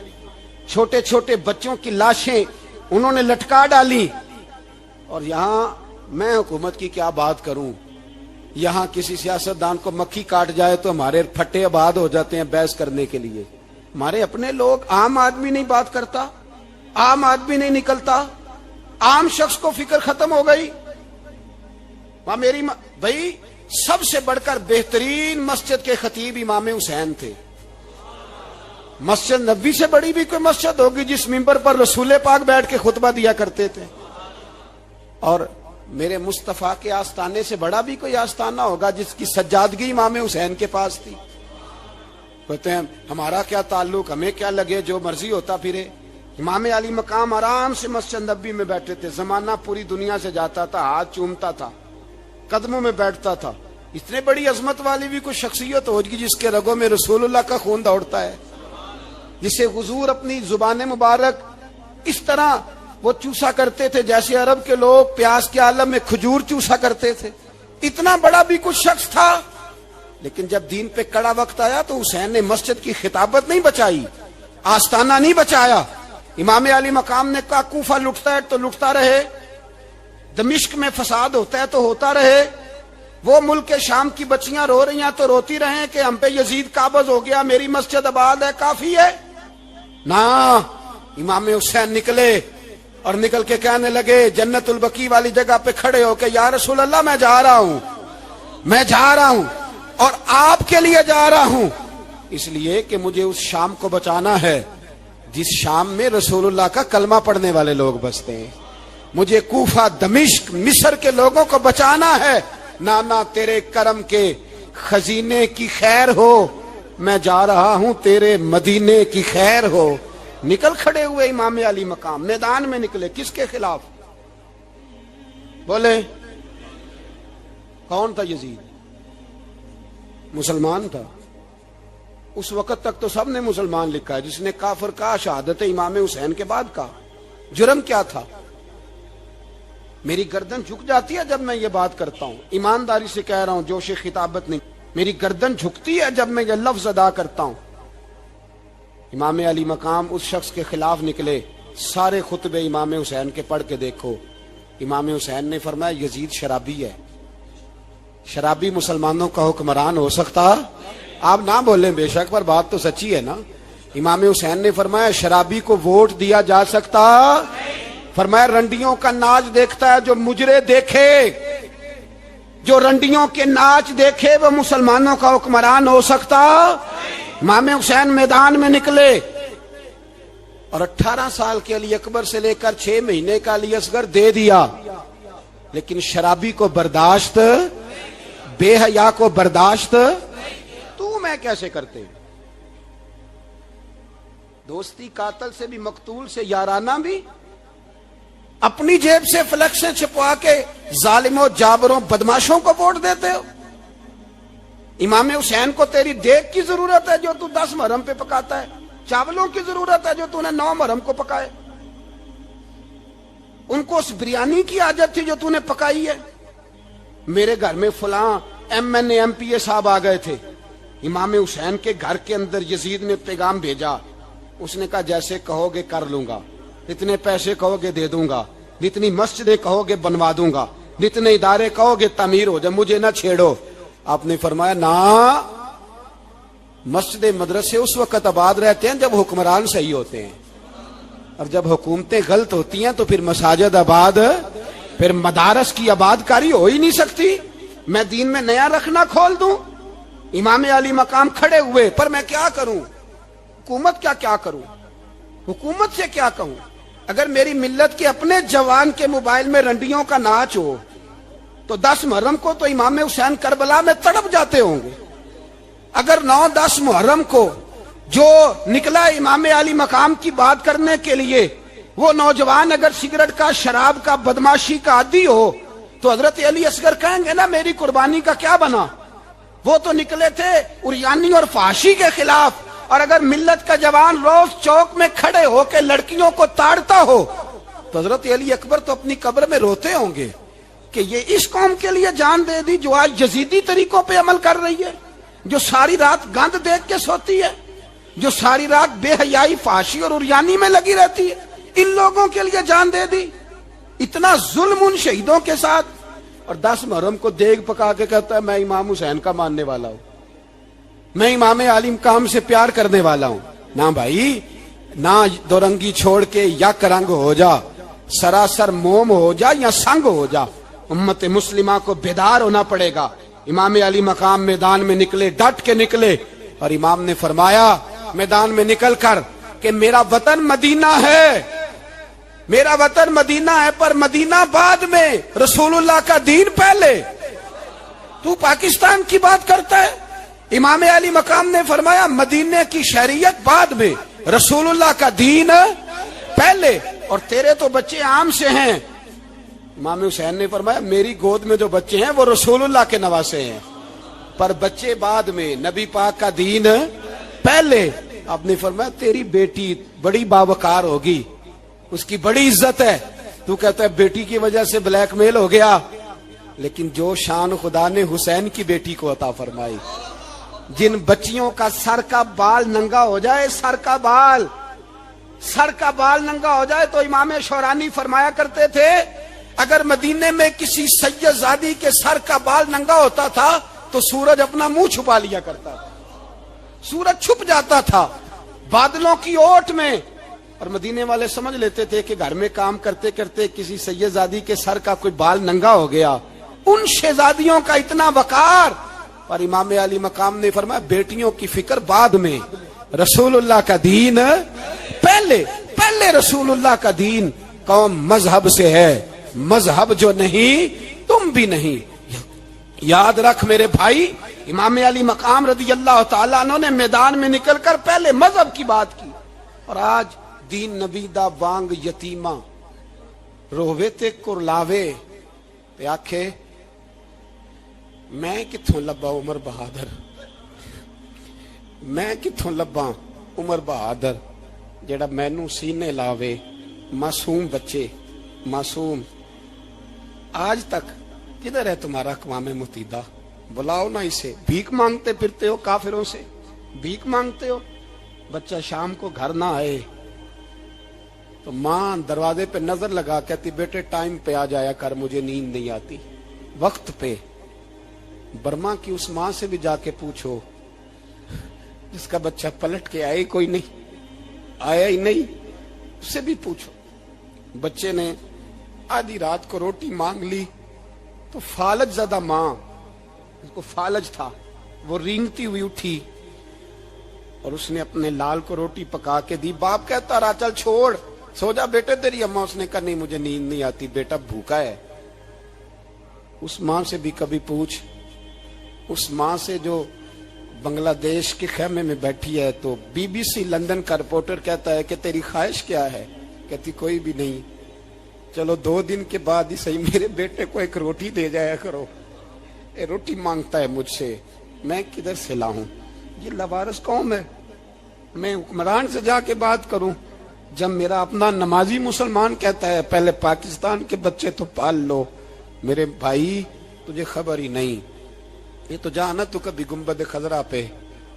چھوٹے چھوٹے بچوں کی لاشیں انہوں نے لٹکا ڈالی۔ اور یہاں میں حکومت کی کیا بات کروں، یہاں کسی سیاستدان کو مکھی کاٹ جائے تو ہمارے پھٹے آباد ہو جاتے ہیں بحث کرنے کے لیے۔ ہمارے اپنے لوگ، عام آدمی نہیں بات کرتا، عام آدمی نہیں نکلتا، عام شخص کو فکر ختم ہو گئی۔ وہاں میری بھائی سب سے بڑھ کر بہترین مسجد کے خطیب امام حسین تھے۔ مسجد نبی سے بڑی بھی کوئی مسجد ہوگی جس ممبر پر رسول پاک بیٹھ کے خطبہ دیا کرتے تھے، اور میرے مصطفیٰ کے آستانے سے بڑا بھی کوئی آستانہ ہوگا جس کی سجادگی امام حسین کے پاس تھی۔ کہتے ہیں ہمارا کیا تعلق، ہمیں کیا لگے، جو مرضی ہوتا پھرے۔ امام علی مقام آرام سے مسجد نبی میں بیٹھے تھے، زمانہ پوری دنیا سے جاتا تھا، ہاتھ چومتا تھا، قدموں میں بیٹھتا تھا۔ اتنے بڑی عظمت والی بھی کوئی شخصیت ہوگی جس کے رگوں میں رسول اللہ کا خون دوڑتا ہے، جسے حضور اپنی زبان مبارک اس طرح وہ چوسا کرتے تھے جیسے عرب کے لوگ پیاس کے عالم میں کھجور چوسا کرتے تھے۔ اتنا بڑا بھی کچھ شخص تھا، لیکن جب دین پہ کڑا وقت آیا تو حسین نے مسجد کی خطابت نہیں بچائی، آستانہ نہیں بچایا۔ امام علی مقام نے کہا کوفہ لٹتا ہے تو لٹتا رہے، دمشق میں فساد ہوتا ہے تو ہوتا رہے، وہ ملک شام کی بچیاں رو رہی ہیں تو روتی رہیں کہ ہم پہ یزید قابض ہو گیا، میری مسجد آباد ہے، کافی ہے نا۔ امام حسین نکلے اور نکل کے کہنے لگے جنت البقیع والی جگہ پہ کھڑے ہو کے، یا رسول اللہ میں جا رہا ہوں، میں جا رہا ہوں، اور آپ کے لیے جا رہا ہوں، اس لیے کہ مجھے اس شام کو بچانا ہے جس شام میں رسول اللہ کا کلمہ پڑھنے والے لوگ بستے ہیں۔ مجھے کوفہ، دمشق، مصر کے لوگوں کو بچانا ہے۔ نانا تیرے کرم کے خزینے کی خیر ہو، میں جا رہا ہوں تیرے مدینے کی خیر ہو۔ نکل کھڑے ہوئے امام علی مقام، میدان میں نکلے، کس کے خلاف؟ بولے کون تھا یزید؟ مسلمان تھا۔ اس وقت تک تو سب نے مسلمان لکھا ہے، جس نے کافر کہا شہادت امام حسین کے بعد کہا۔ جرم کیا تھا؟ میری گردن جھک جاتی ہے جب میں یہ بات کرتا ہوں، ایمانداری سے کہہ رہا ہوں، جوش خطابت نہیں، میری گردن جھکتی ہے جب میں یہ لفظ ادا کرتا ہوں۔ امام علی مقام اس شخص کے خلاف نکلے، سارے خطبے امام حسین کے پڑھ کے دیکھو۔ امام حسین نے فرمایا یزید شرابی ہے۔ شرابی مسلمانوں کا حکمران ہو سکتا؟ آپ نہ بولیں بے شک، پر بات تو سچی ہے نا۔ امام حسین نے فرمایا شرابی کو ووٹ دیا جا سکتا؟ فرمایا رنڈیوں کا ناچ دیکھتا ہے جو مجرے دیکھے، جو رنڈیوں کے ناچ دیکھے وہ مسلمانوں کا حکمران ہو سکتا؟ امام حسین میدان میں نکلے اور 18 سال کے علی اکبر سے لے کر 6 مہینے کا علی اصغر دے دیا، لیکن شرابی کو برداشت، بے حیا کو برداشت تو میں کیسے کرتے؟ دوستی قاتل سے بھی، مقتول سے یارانہ بھی، اپنی جیب سے فلیکسیں چھپوا کے ظالموں، جابروں، بدماشوں کو ووٹ دیتے ہو۔ امام حسین کو تیری دیگ کی ضرورت ہے جو تو 10 محرم پہ پکاتا ہے، چاولوں کی ضرورت ہے جو تو نے 9 محرم کو پکائے، ان کو اس بریانی کی حاجت تھی جو تو نے پکائی ہے۔ میرے گھر میں فلاں ایم این اے، ایم پی اے صاحب آ گئے تھے، امام حسین کے گھر کے اندر یزید نے پیغام بھیجا. اس نے کہا جیسے کہو گے کر لوں گا, جتنے پیسے کہو گے دے دوں گا, جتنی مسجدیں کہو گے بنوا دوں گا, جتنے ادارے کہو گے تعمیر ہو جائے, مجھے نہ چھیڑو. آپ نے فرمایا نہ, مسجد مدرسے اس وقت آباد رہتے ہیں جب حکمران صحیح ہوتے ہیں, اور جب حکومتیں غلط ہوتی ہیں تو پھر مساجد آباد, پھر مدارس کی آباد کاری ہو ہی نہیں سکتی. میں دین میں نیا رکھنا کھول دوں. امام علی مقام کھڑے ہوئے, پر میں کیا کروں, حکومت کیا کروں, حکومت سے کیا کہوں. اگر میری ملت کے اپنے جوان کے موبائل میں رنڈیوں کا ناچ ہو تو 10 محرم کو تو امام حسین کربلا میں تڑپ جاتے ہوں گے. اگر 9-10 محرم کو جو نکلا امام علی مقام کی بات کرنے کے لیے, وہ نوجوان اگر سگریٹ کا, شراب کا, بدماشی کا عادی ہو تو حضرت علی اصغر کہیں گے نا میری قربانی کا کیا بنا. وہ تو نکلے تھے عریانی اور فحاشی کے خلاف. اور اگر ملت کا جوان روز چوک میں کھڑے ہو کے لڑکیوں کو تاڑتا ہو تو حضرت علی اکبر تو اپنی قبر میں روتے ہوں گے کہ یہ اس قوم کے لیے جان دے دی جو آج یزیدی طریقوں پہ عمل کر رہی ہے, جو ساری رات گند دیکھ کے سوتی ہے, جو ساری رات بے حیائی, فحاشی اور عریانی میں لگی رہتی ہے. ان لوگوں کے لیے جان دے دی. اتنا ظلم ان شہیدوں کے ساتھ. اور 10 محرم کو دیگ پکا کے کہتا ہے میں امام حسین کا ماننے والا ہوں, میں امام علی مقام سے پیار کرنے والا ہوں. نہ بھائی, نہ دو رنگی چھوڑ کے یک رنگ ہو جا, سراسر موم ہو جا یا سنگ ہو جا. امت مسلمہ کو بیدار ہونا پڑے گا. امام علی مقام میدان میں نکلے, ڈٹ کے نکلے, اور امام نے فرمایا میدان میں نکل کر کہ میرا وطن مدینہ ہے, میرا وطن مدینہ ہے, پر مدینہ بعد میں, رسول اللہ کا دین پہلے. تو پاکستان کی بات کرتا ہے. امام علی مقام نے فرمایا مدینے کی شریعت بعد میں, رسول اللہ کا دین پہلے. اور تیرے تو بچے عام سے ہیں. امام حسین نے فرمایا میری گود میں جو بچے ہیں وہ رسول اللہ کے نواسے ہیں, پر بچے بعد میں, نبی پاک کا دین پہلے. آپ نے فرمایا تیری بیٹی بڑی باوقار ہوگی, اس کی بڑی عزت ہے. تو کہتا ہے بیٹی کی وجہ سے بلیک میل ہو گیا, لیکن جو شان خدا نے حسین کی بیٹی کو عطا فرمائی, جن بچیوں کا سر کا بال ننگا ہو جائے, سر کا بال ننگا ہو جائے, تو امام شورانی فرمایا کرتے تھے اگر مدینے میں کسی سید زادی کے سر کا بال ننگا ہوتا تھا تو سورج اپنا منہ چھپا لیا کرتا تھا, سورج چھپ جاتا تھا بادلوں کی اوٹ میں. اور مدینے والے سمجھ لیتے تھے کہ گھر میں کام کرتے کرتے کسی سید زادی کے سر کا کوئی بال ننگا ہو گیا. ان شہزادیوں کا اتنا وقار. اور امام علی مقام نے فرمایا بیٹیوں کی فکر بعد میں, رسول اللہ کا دین پہلے. پہلے رسول اللہ کا دین. قوم مذہب سے ہے, مذہب جو نہیں تم بھی نہیں. یاد رکھ میرے بھائی, امام علی مقام رضی اللہ تعالیٰ عنہ نے میدان میں نکل کر پہلے مذہب کی بات کی. اور آج دین نبی دا وانگ یتیمہ رووے تے کرلاوے تے آکھے میں کتھوں لبا عمر بہادر, میں کتھوں لبا عمر بہادر جیڑا مینوں سینے لاوے. معصوم بچے, معصوم. آج تک کدھر ہے تمہارا اقوام متحدہ؟ بلاؤ نا اسے. بھیک مانگتے پھرتے ہو, کافروں سے بھیک مانگتے ہو. بچہ شام کو گھر نہ آئے تو ماں دروازے پہ نظر لگا کہتی بیٹے ٹائم پہ آ جایا کر, مجھے نیند نہیں آتی, وقت پہ. برما کی اس ماں سے بھی جا کے پوچھو جس کا بچہ پلٹ کے آئے کوئی نہیں, آیا ہی نہیں, اس سے بھی پوچھو. بچے نے آدھی رات کو روٹی مانگ لی تو فالج زدہ ماں, اس کو فالج تھا, وہ رینگتی ہوئی اٹھی اور اس نے اپنے لال کو روٹی پکا کے دی. باپ کہتا رہا چل چھوڑ, سو جا بیٹے تیری اماں. اس نے کہا نہیں مجھے نیند نہیں آتی, بیٹا بھوکا ہے. اس ماں سے بھی کبھی پوچھ, اس ماں سے جو بنگلہ دیش کے خیمے میں بیٹھی ہے تو بی بی سی لندن کا رپورٹر کہتا ہے کہ تیری خواہش کیا ہے؟ کہتی کوئی بھی نہیں, چلو 2 دن کے بعد ہی صحیح میرے بیٹے کو ایک روٹی دے جایا کرو, اے روٹی مانگتا ہے مجھ سے, میں کدھر سے لاؤں؟ یہ لوارث قوم ہے. میں حکمران سے جا کے بات کروں جب میرا اپنا نمازی مسلمان کہتا ہے پہلے پاکستان کے بچے تو پال لو. میرے بھائی تجھے خبر ہی نہیں, یہ تو جانا تو کبھی گنبد خضرا پہ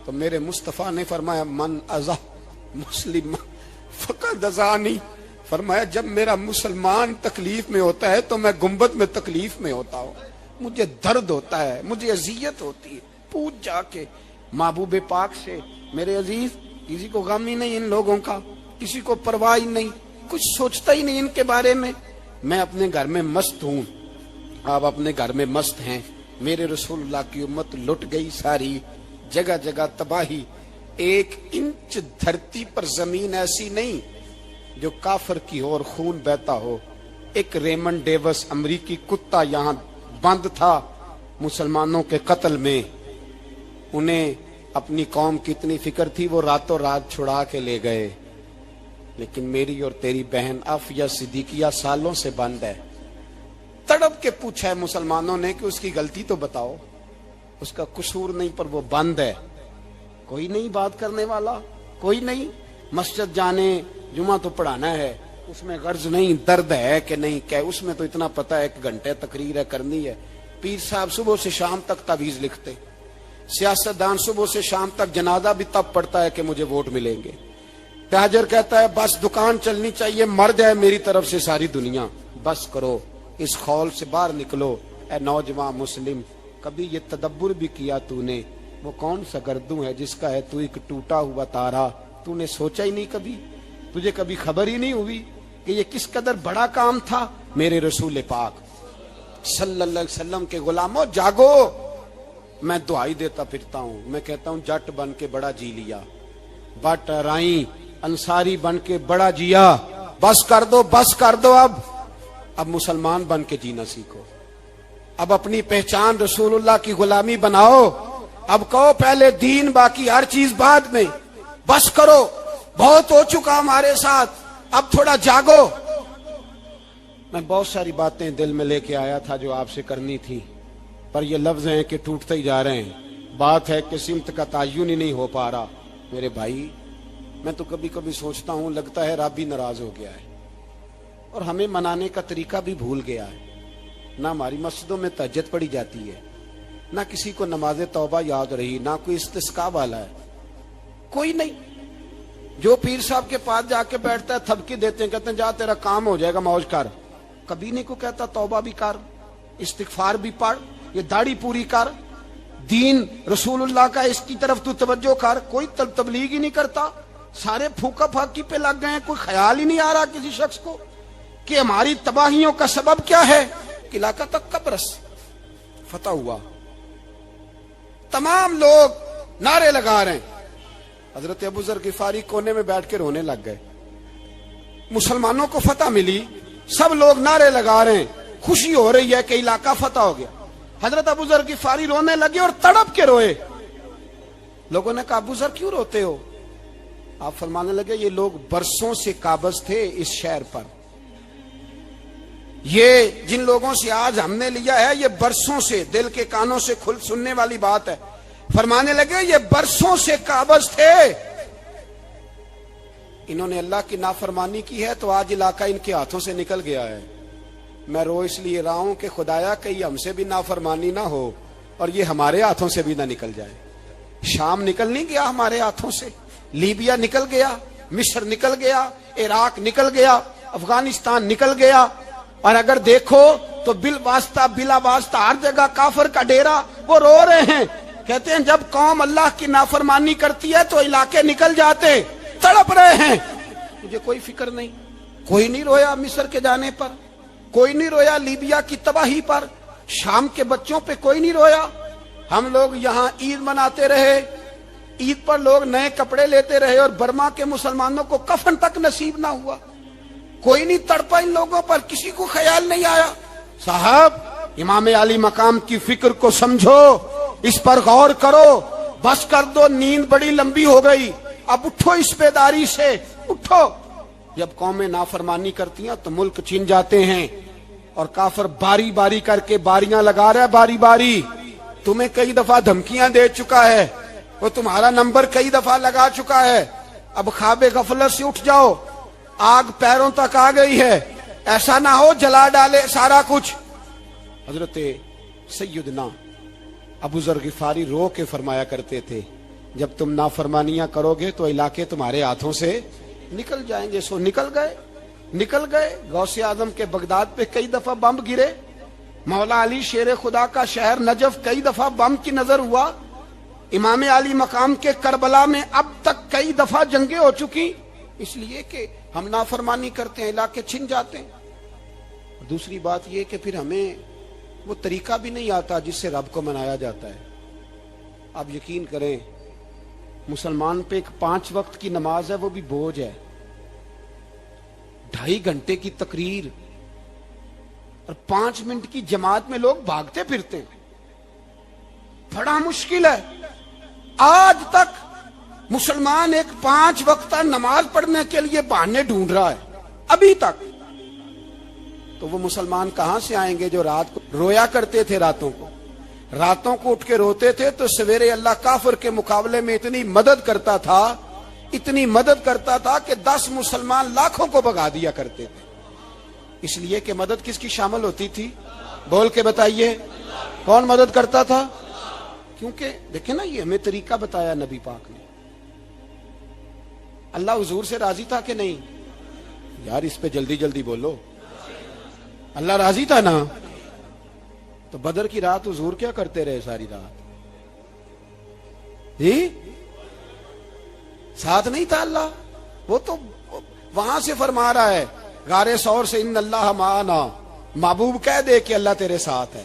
تو میرے مصطفیٰ نے فرمایا من ازا مسلم فقد ازانی، فرمایا جب میرا مسلمان تکلیف میں ہوتا ہے تو میں گنبد میں تکلیف میں ہوتا ہوں، مجھے درد ہوتا ہے، مجھے اذیت ہوتی ہے۔ پوچھ جا کے محبوب پاک سے، میرے عزیز کسی کو غم ہی نہیں ان لوگوں کا، کسی کو پرواہ ہی نہیں، کچھ سوچتا ہی نہیں ان کے بارے میں۔ میں اپنے گھر میں مست ہوں، آپ اپنے گھر میں مست ہیں۔ میرے رسول اللہ کی امت لٹ گئی ساری، جگہ جگہ تباہی، ایک انچ دھرتی پر زمین ایسی نہیں جو کافر کی ہو اور خون بہتا ہو۔ ایک ریمن ڈیوس امریکی کتا یہاں بند تھا مسلمانوں کے قتل میں، انہیں اپنی قوم کی اتنی فکر تھی وہ راتوں رات چھڑا کے لے گئے، لیکن میری اور تیری بہن عافیہ صدیقیہ سالوں سے بند ہے۔ تڑپ کے پوچھا ہے مسلمانوں نے کہ اس کی غلطی تو بتاؤ، اس کا قصور نہیں پر وہ بند ہے، کوئی نہیں بات کرنے والا، کوئی نہیں۔ مسجد جانے جمعہ تو پڑھانا ہے، اس میں غرض نہیں درد ہے کہ نہیں کہ اس میں تو اتنا پتہ ہے 1 گھنٹے تقریر ہے کرنی ہے۔ پیر صاحب صبح سے شام تک تعویذ لکھتے، سیاستدان صبح سے شام تک جنازہ بھی تب پڑتا ہے کہ مجھے ووٹ ملیں گے۔ تاجر کہتا ہے بس دکان چلنی چاہیے، مر جائے میری طرف سے ساری دنیا، بس کرو، اس خول سے باہر نکلو۔ اے نوجوان مسلم، کبھی یہ تدبر بھی کیا تو نے وہ کون سا گردوں ہے جس کا ہے تو ایک ٹوٹا ہوا تارا؟ تو نے سوچا ہی نہیں کبھی، تجھے کبھی خبر ہی نہیں ہوئی کہ یہ کس قدر بڑا کام تھا؟ میرے رسول پاک صلی اللہ علیہ وسلم کے غلاموں جاگو۔ میں دعائی دیتا پھرتا ہوں، میں کہتا ہوں جٹ بن کے بڑا جی لیا، بٹ رائی انصاری بن کے بڑا جیا، بس کر دو، بس کر دو۔ اب مسلمان بن کے جینا سیکھو، اب اپنی پہچان رسول اللہ کی غلامی بناؤ۔ اب کہو پہلے دین باقی ہر چیز بعد میں، بس کرو، بہت ہو چکا ہمارے ساتھ، اب تھوڑا جاگو۔ میں بہت ساری باتیں دل میں لے کے آیا تھا جو آپ سے کرنی تھی، پر یہ لفظ ہیں کہ ٹوٹتے ہی جا رہے ہیں۔ بات ہے کہ سمت کا تعین ہی نہیں ہو پا رہا۔ میرے بھائی، میں تو کبھی کبھی سوچتا ہوں لگتا ہے رب بھی ناراض ہو گیا ہے اور ہمیں منانے کا طریقہ بھی بھول گیا ہے۔ نہ ہماری مسجدوں میں تہجد پڑھی جاتی ہے، نہ کسی کو نماز توبہ یاد رہی، نہ کوئی استسقاء والا ہے، کوئی نہیں۔ جو پیر صاحب کے پاس جا کے بیٹھتا ہے تھپکی دیتے ہیں، کہتے ہیں جا تیرا کام ہو جائے گا، موج کر۔ کبھی نہیں کو کہتا توبہ بھی کر، استغفار بھی پڑھ، یہ داڑھی پوری کر، دین رسول اللہ کا اس کی طرف تو توجہ کر۔ کوئی تبلیغ ہی نہیں کرتا، سارے پھوکا پھاکی پہ لگ گئے ہیں۔ کوئی خیال ہی نہیں آ رہا کسی شخص کو کہ ہماری تباہیوں کا سبب کیا ہے۔ علاقہ تک قبرص فتح ہوا، تمام لوگ نعرے لگا رہے ہیں، حضرت ابو ذر غفاری کونے میں بیٹھ کے رونے لگ گئے۔ مسلمانوں کو فتح ملی، سب لوگ نعرے لگا رہے ہیں، خوشی ہو رہی ہے کہ علاقہ فتح ہو گیا۔ حضرت ابو ذر غفاری رونے لگے اور تڑپ کے روئے۔ لوگوں نے کہا ابو ذر کیوں روتے ہو؟ آپ فرمانے لگے یہ لوگ برسوں سے قابض تھے اس شہر پر، یہ جن لوگوں سے آج ہم نے لیا ہے یہ برسوں سے، دل کے کانوں سے کھل سننے والی بات ہے۔ فرمانے لگے یہ برسوں سے قابض تھے، انہوں نے اللہ کی نافرمانی کی ہے تو آج علاقہ ان کے ہاتھوں سے نکل گیا ہے۔ میں رو اس لیے رہا ہوں کہ خدایا کہیں ہم سے بھی نافرمانی نہ ہو اور یہ ہمارے ہاتھوں سے بھی نہ نکل جائے۔ شام نکل نہیں گیا ہمارے ہاتھوں سے، لیبیا نکل گیا، مصر نکل گیا، عراق نکل گیا، افغانستان نکل گیا، اور اگر دیکھو تو بلا واسطہ ہر جگہ کافر کا ڈیرا۔ وہ رو رہے ہیں، کہتے ہیں جب قوم اللہ کی نافرمانی کرتی ہے تو علاقے نکل جاتے، تڑپ رہے ہیں۔ مجھے کوئی فکر نہیں، کوئی نہیں رویا مصر کے جانے پر، کوئی نہیں رویا لیبیا کی تباہی پر، شام کے بچوں پہ کوئی نہیں رویا۔ ہم لوگ یہاں عید مناتے رہے، عید پر لوگ نئے کپڑے لیتے رہے اور برما کے مسلمانوں کو کفن تک نصیب نہ ہوا۔ کوئی نہیں تڑپا ان لوگوں پر، کسی کو خیال نہیں آیا۔ صاحب امام علی مقام کی فکر کو سمجھو، اس پر غور کرو، بس کر دو، نیند بڑی لمبی ہو گئی، اب اٹھو اس بیداری سے، اٹھو۔ جب قومیں نافرمانی کرتی ہیں تو ملک چھن جاتے ہیں اور کافر باری باری کر کے باریاں لگا رہا ہے، باری باری تمہیں کئی دفعہ دھمکیاں دے چکا ہے، وہ تمہارا نمبر کئی دفعہ لگا چکا ہے۔ اب خواب غفلت سے اٹھ جاؤ، آگ پیروں تک آ گئی ہے، ایسا نہ ہو جلا ڈالے سارا کچھ۔ حضرت سیدنا ابو ذر غفاری رو کے فرمایا کرتے تھے جب تم نافرمانیاں کرو گے تو علاقے تمہارے ہاتھوں سے نکل جائیں گے. سو نکل گئے. غوث اعظم کے بغداد پہ کئی دفعہ بم گرے. مولا علی شیر خدا کا شہر نجف کئی دفعہ بم کی نظر ہوا. امام علی مقام کے کربلا میں اب تک کئی دفعہ جنگیں ہو چکی, اس لیے کہ ہم نافرمانی کرتے ہیں, علاقے چھن جاتے ہیں. دوسری بات یہ کہ پھر ہمیں وہ طریقہ بھی نہیں آتا جس سے رب کو منایا جاتا ہے. آپ یقین کریں, مسلمان پہ ایک 5 وقت کی نماز ہے, وہ بھی بوجھ ہے. 2.5 گھنٹے کی تقریر اور 5 منٹ کی جماعت میں لوگ بھاگتے پھرتے ہیں, بڑا مشکل ہے. آج تک مسلمان ایک 5 وقتہ نماز پڑھنے کے لیے بہانے ڈھونڈ رہا ہے ابھی تک. تو وہ مسلمان کہاں سے آئیں گے جو رات کو رویا کرتے تھے, راتوں کو اٹھ کے روتے تھے تو سویرے اللہ کافر کے مقابلے میں اتنی مدد کرتا تھا کہ 10 مسلمان لاکھوں کو بھگا دیا کرتے تھے. اس لیے کہ مدد کس کی شامل ہوتی تھی؟ بول کے بتائیے, کون مدد کرتا تھا؟ کیونکہ دیکھیں نا, یہ ہمیں طریقہ بتایا نبی پاک نے. اللہ حضور سے راضی تھا کہ نہیں؟ یار اس پہ جلدی جلدی بولو. اللہ راضی تھا نا؟ تو بدر کی رات حضور کیا کرتے رہے ساری رات؟ جی ساتھ نہیں تھا اللہ؟ وہ تو وہاں سے فرما رہا ہے غار ثور سے, ان اللہ معنا. محبوب کہہ دے کہ اللہ تیرے ساتھ ہے.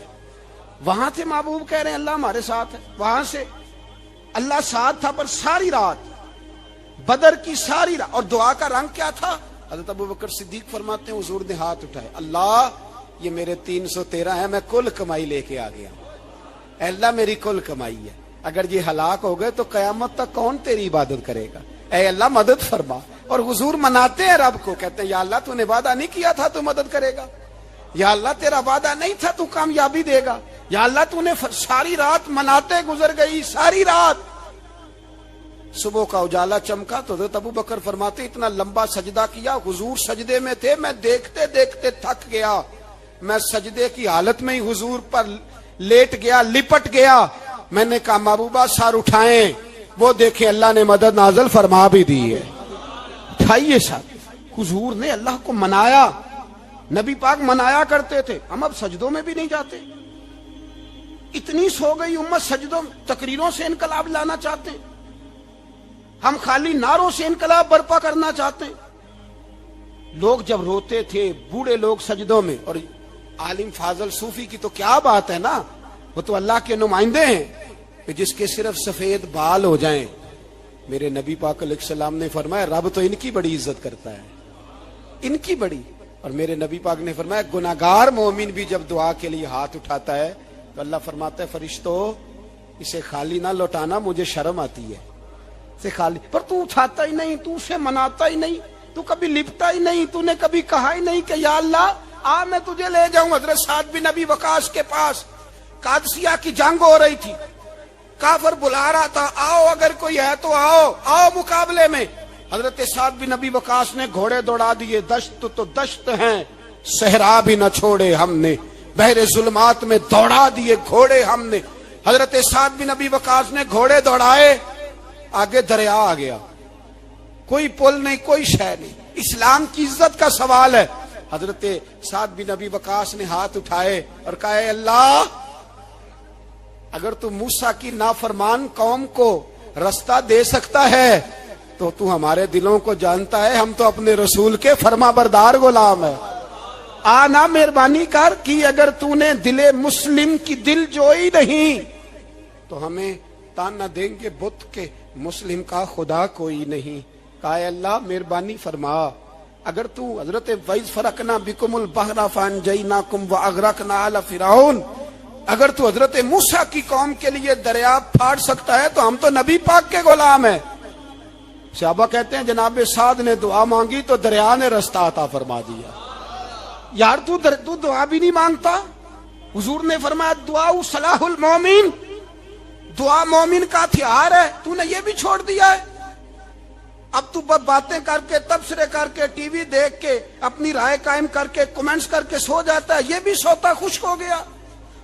وہاں تھے محبوب کہہ رہے ہیں اللہ ہمارے ساتھ ہے. وہاں سے اللہ ساتھ تھا, پر ساری رات بدر کی ساری رات. اور دعا کا رنگ کیا تھا؟ حضرت ابوبکر صدیق فرماتے ہیں حضور نے ہاتھ اٹھائے, اللہ یہ میرے 313 ہیں, میں کل کمائی لے کے آ گیا. اے اللہ میری کل کمائی ہے, اگر یہ ہلاک ہو گئے تو قیامت تک کون تیری عبادت کرے گا؟ اے اللہ مدد فرما. اور حضور مناتے ہیں رب کو, کہتے ہیں یا اللہ تو نے وعدہ نہیں کیا تھا تو مدد کرے گا, یا اللہ تیرا وعدہ نہیں تھا تو کامیابی دے گا, یا اللہ تو نے ساری رات مناتے گزر گئی, ساری رات. صبح کا اجالا چمکا تو حضرت ابوبکر فرماتے اتنا لمبا سجدہ کیا, حضور سجدے میں تھے, میں دیکھتے دیکھتے تھک گیا. میں سجدے کی حالت میں ہی حضور پر لیٹ گیا, لپٹ گیا. میں نے کہا محبوبہ سر اٹھائیں, وہ دیکھیں اللہ نے مدد نازل فرما بھی دی ہے. اٹھائیے سر. حضور نے اللہ کو منایا, نبی پاک منایا کرتے تھے. ہم اب سجدوں میں بھی نہیں جاتے. اتنی سو گئی امت, سجدوں تقریروں سے انقلاب لانا چاہتے ہیں. ہم خالی نعروں سے انقلاب برپا کرنا چاہتے ہیں. لوگ جب روتے تھے, بوڑھے لوگ سجدوں میں, اور عالم فاضل صوفی کی تو کیا بات ہے نا, وہ تو اللہ کے نمائندے ہیں کہ جس کے صرف سفید بال ہو جائیں. میرے نبی پاک علیہ السلام نے فرمایا رب تو ان کی بڑی عزت کرتا ہے, ان کی بڑی. اور میرے نبی پاک نے فرمایا گناہگار مومن بھی جب دعا کے لیے ہاتھ اٹھاتا ہے تو اللہ فرماتا ہے فرشتوں اسے خالی نہ لوٹانا, مجھے شرم آتی ہے سے خالی. پر تو اٹھاتا ہی نہیں, تو اسے مناتا ہی نہیں, تو کبھی لپٹا ہی نہیں, تو نے کبھی کہا ہی نہیں کہ یا اللہ آ میں تجھے لے جاؤں. حضرت سعد بن ابی وقاص کے پاس قادسیہ کی جنگ ہو رہی تھی, کافر بلا رہا تھا آؤ اگر کوئی ہے تو آؤ مقابلے میں. حضرت سعد بن ابی وقاص نے گھوڑے دوڑا دیے. دشت تو دشت ہیں, صحرا بھی نہ چھوڑے ہم نے, بحر ظلمات میں دوڑا دیے گھوڑے ہم نے. حضرت سعد بن ابی وقاص نے گھوڑے دوڑائے, آگے دریا آ گیا, کوئی پل نہیں, کوئی شے نہیں. اسلام کی عزت کا سوال ہے. حضرت سعد بن ابی وقاص نے ہاتھ اٹھائے اور کہا اے اللہ اگر تو موسیٰ کی نافرمان قوم کو رستہ دے سکتا ہے تو تو ہمارے دلوں کو جانتا ہے, ہم تو اپنے رسول کے فرما بردار غلام ہیں. آنا مہربانی کر کی اگر تو نے دل مسلم کی دل جوئی نہیں تو ہمیں تانا دیں گے بت کے مسلم کا خدا کوئی نہیں. کہا اے اللہ مہربانی فرما, اگر تو حضرت وَإِذْ فَرَقْنَا بِكُمُ الْبَحْرَ فَأَنْجَيْنَاكُمْ وَأَغْرَقْنَا آلَ فِرْعَوْنَ, اگر تو حضرت موسیٰ کی قوم کے لیے دریا پھاڑ سکتا ہے تو ہم تو نبی پاک کے غلام ہیں. صحابہ کہتے ہیں جناب سعد نے دعا مانگی تو دریا نے رستہ عطا فرما دیا. یار تو دعا بھی نہیں مانگتا. حضور نے فرمایا دعا صلاح المومن, دعا مومن کا ہتھیار ہے, تو نے یہ بھی چھوڑ دیا ہے. اب تو باتیں کر کے, تبصرے کر کے, ٹی وی دیکھ کے, اپنی رائے قائم کر کے, کمنٹس کر کے سو جاتا ہے, یہ بھی سوتا خشک ہو گیا.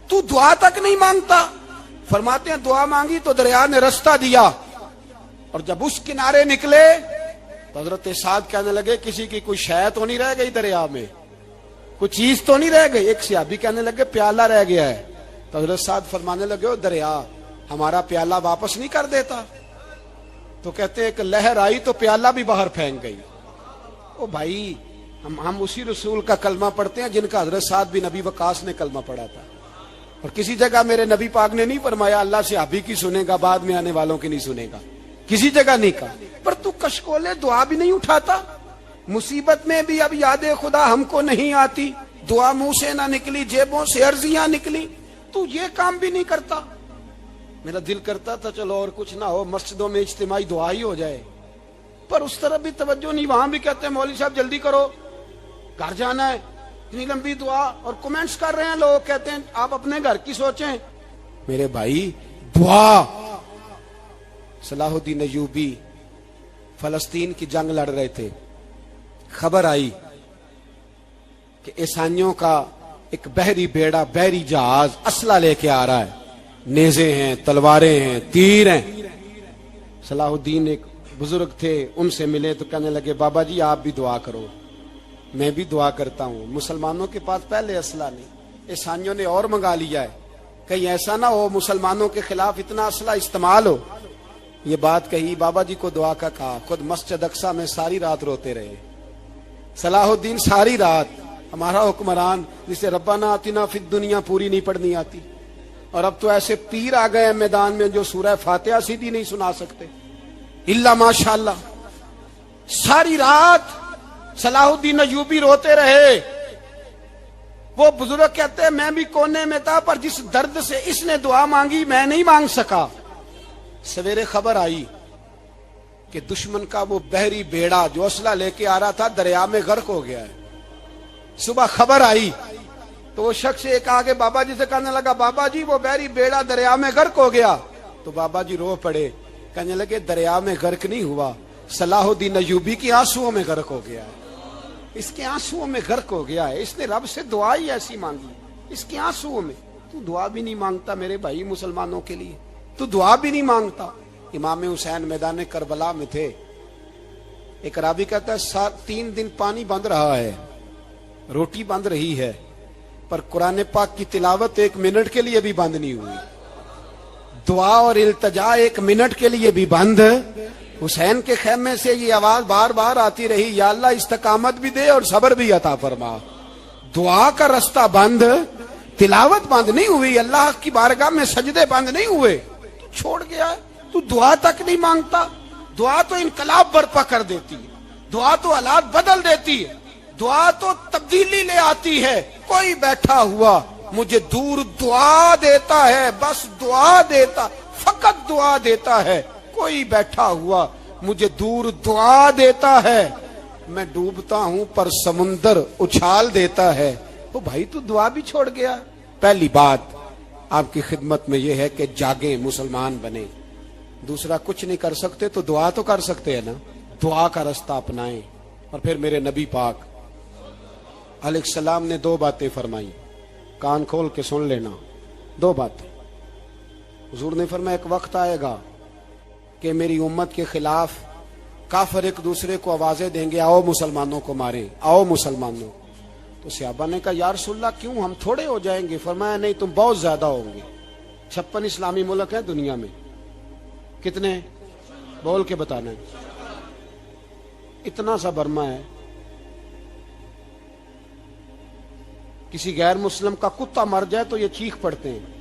تو دعا تک نہیں مانگتا. فرماتے ہیں دعا مانگی تو دریا نے رستہ دیا. اور جب اس کنارے نکلے تو حضرت سعد کہنے لگے کسی کی کوئی شے تو نہیں رہ گئی دریا میں, کوئی چیز تو نہیں رہ گئی. ایک صحابی کہنے لگے پیالہ رہ گیا ہے. تو حضرت سعد فرمانے لگے او دریا ہمارا پیالہ واپس نہیں کر دیتا. تو کہتے ہیں کہ لہر آئی تو پیالہ بھی باہر پھینک گئی. او بھائی ہم اسی رسول کا کلمہ پڑھتے ہیں جن کا حضرت سعد بن ابی وقاص نے کلمہ پڑھا تھا. اور کسی جگہ میرے نبی پاک نے نہیں فرمایا اللہ صحابی کی سنے گا بعد میں آنے والوں کی نہیں سنے گا, کسی جگہ نہیں کہا. پر تو کشکولے دعا بھی نہیں اٹھاتا, مصیبت میں بھی اب یاد خدا ہم کو نہیں آتی, دعا منہ سے نہ نکلی جیبوں سے عرضیاں نکلی, تو یہ کام بھی نہیں کرتا. میرا دل کرتا تھا چلو اور کچھ نہ ہو مسجدوں میں اجتماعی دعا ہی ہو جائے, پر اس طرف بھی توجہ نہیں. وہاں بھی کہتے ہیں مولوی صاحب جلدی کرو گھر جانا ہے, اتنی لمبی دعا, اور کمنٹس کر رہے ہیں لوگ کہتے ہیں آپ اپنے گھر کی سوچیں. میرے بھائی دعا, صلاح الدین ایوبی فلسطین کی جنگ لڑ رہے تھے, خبر آئی کہ عیسائیوں کا ایک بحری بیڑا بحری جہاز اسلحہ لے کے آ رہا ہے, نیزے ہیں تلواریں ہیں تیر ہیں. صلاح الدین ایک بزرگ تھے ان سے ملے تو کہنے لگے بابا جی آپ بھی دعا کرو. میں بھی دعا کرتا ہوں, مسلمانوں کے پاس پہلے اسلحہ نہیں, عیسائیوں نے اور منگا لیا ہے, کہیں ایسا نہ ہو مسلمانوں کے خلاف اتنا اسلحہ استعمال ہو. یہ بات کہی, بابا جی کو دعا کا کہا, خود مسجد اقصی میں ساری رات روتے رہے. صلاح الدین ساری رات, ہمارا حکمران جسے ربنا آتنا فی الدنیا پوری نہیں پڑھنی آتی, اور اب تو ایسے پیر آ گئے ہیں میدان میں جو سورہ فاتحہ سیدھی نہیں سنا سکتے الا ماشاءاللہ. ساری رات صلاح الدین ایوبی روتے رہے. وہ بزرگ کہتے ہیں میں بھی کونے میں تھا, پر جس درد سے اس نے دعا مانگی میں نہیں مانگ سکا. سویرے خبر آئی کہ دشمن کا وہ بحری بیڑا جو اسلحہ لے کے آ رہا تھا دریا میں غرق ہو گیا ہے. صبح خبر آئی تو وہ شخص ایک آگے بابا جی سے کہنے لگا بابا جی وہ بحری بیڑا دریا میں غرق ہو گیا. تو بابا جی رو پڑے, کہنے لگے دریا میں غرق نہیں ہوا, صلاح الدین ایوبی کی آنسوؤں میں غرق ہو گیا ہے. اس کے آنسوؤں میں غرق ہو گیا ہے, اس نے رب سے دعا ہی ایسی مانگی اس کے آنسوؤں میں. تو دعا بھی نہیں مانگتا میرے بھائی مسلمانوں کے لیے, تو دعا بھی نہیں مانگتا. امام حسین میدان کربلا میں تھے, ایک راوی کہتا ہے 3 دن پانی بند رہا ہے, روٹی بند رہی ہے, پر قرآن پاک کی تلاوت 1 منٹ کے لیے بھی بند نہیں ہوئی, دعا اور التجا 1 منٹ کے لیے بھی بند. حسین کے خیمے سے یہ آواز بار بار آتی رہی, یا اللہ استقامت بھی دے اور صبر بھی عطا فرما. دعا کا رستہ بند, تلاوت بند نہیں ہوئی, اللہ کی بارگاہ میں سجدے بند نہیں ہوئے, تو چھوڑ گیا ہے. تو دعا تک نہیں مانگتا. دعا تو انقلاب برپا کر دیتی ہے, دعا تو حالات بدل دیتی ہے, دعا تو تبدیلی لے آتی ہے. کوئی بیٹھا ہوا مجھے دور دعا دیتا ہے, بس دعا دیتا, فقط دعا دیتا ہے. کوئی بیٹھا ہوا مجھے دور دعا دیتا ہے, میں ڈوبتا ہوں پر سمندر اچھال دیتا ہے. وہ بھائی تو دعا بھی چھوڑ گیا. پہلی بات آپ کی خدمت میں یہ ہے کہ جاگیں, مسلمان بنے. دوسرا کچھ نہیں کر سکتے تو دعا تو کر سکتے ہیں نا, دعا کا رستہ اپنائیں. اور پھر میرے نبی پاک علیہ السلام نے 2 باتیں فرمائی, کان کھول کے سن لینا. 2 باتیں حضور نے فرمایا ایک وقت آئے گا کہ میری امت کے خلاف کافر ایک دوسرے کو آوازیں دیں گے آؤ مسلمانوں کو ماریں, آؤ مسلمانوں. تو صحابہ نے کہا یا رسول اللہ کیوں, ہم تھوڑے ہو جائیں گے؟ فرمایا نہیں تم بہت زیادہ ہوں گے. 56 اسلامی ملک ہیں دنیا میں, کتنے بول کے بتانا ہے. اتنا سا برما ہے, کسی غیر مسلم کا کتا مر جائے تو یہ چیخ پڑتے ہیں,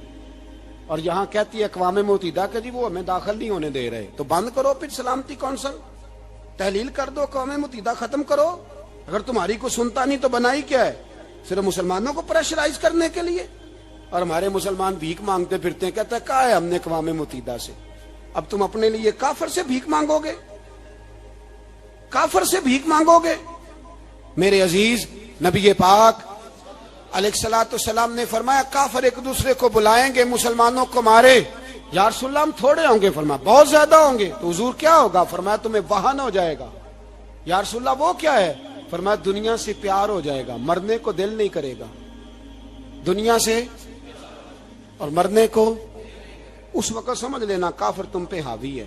اور یہاں کہتی ہے اقوام متحدہ کہ جی وہ ہمیں داخل نہیں ہونے دے رہے. تو بند کرو پھر سلامتی کونسل, تحلیل کر دو, اقوام متحدہ ختم کرو. اگر تمہاری کو سنتا نہیں تو بنائی کیا ہے, صرف مسلمانوں کو پریشرائز کرنے کے لیے. اور ہمارے مسلمان بھیک مانگتے پھرتے ہیں, کہتا ہے کہا ہے ہم نے اقوام متحدہ سے. اب تم اپنے لیے کافر سے بھیک مانگو گے, کافر سے بھیک مانگو گے. میرے عزیز نبی پاک علیہ الصلوۃ والسلام نے فرمایا کافر ایک دوسرے کو بلائیں گے مسلمانوں کو مارے. یا رسول اللہ ہم تھوڑے ہوں گے؟ فرمایا بہت زیادہ ہوں گے. تو حضور کیا ہوگا؟ فرمایا تمہیں وہن ہو جائے گا. یا رسول اللہ وہ کیا ہے؟ فرمایا دنیا سے پیار ہو جائے گا, مرنے کو دل نہیں کرے گا. دنیا سے اور مرنے کو. اس وقت سمجھ لینا کافر تم پہ حاوی ہے.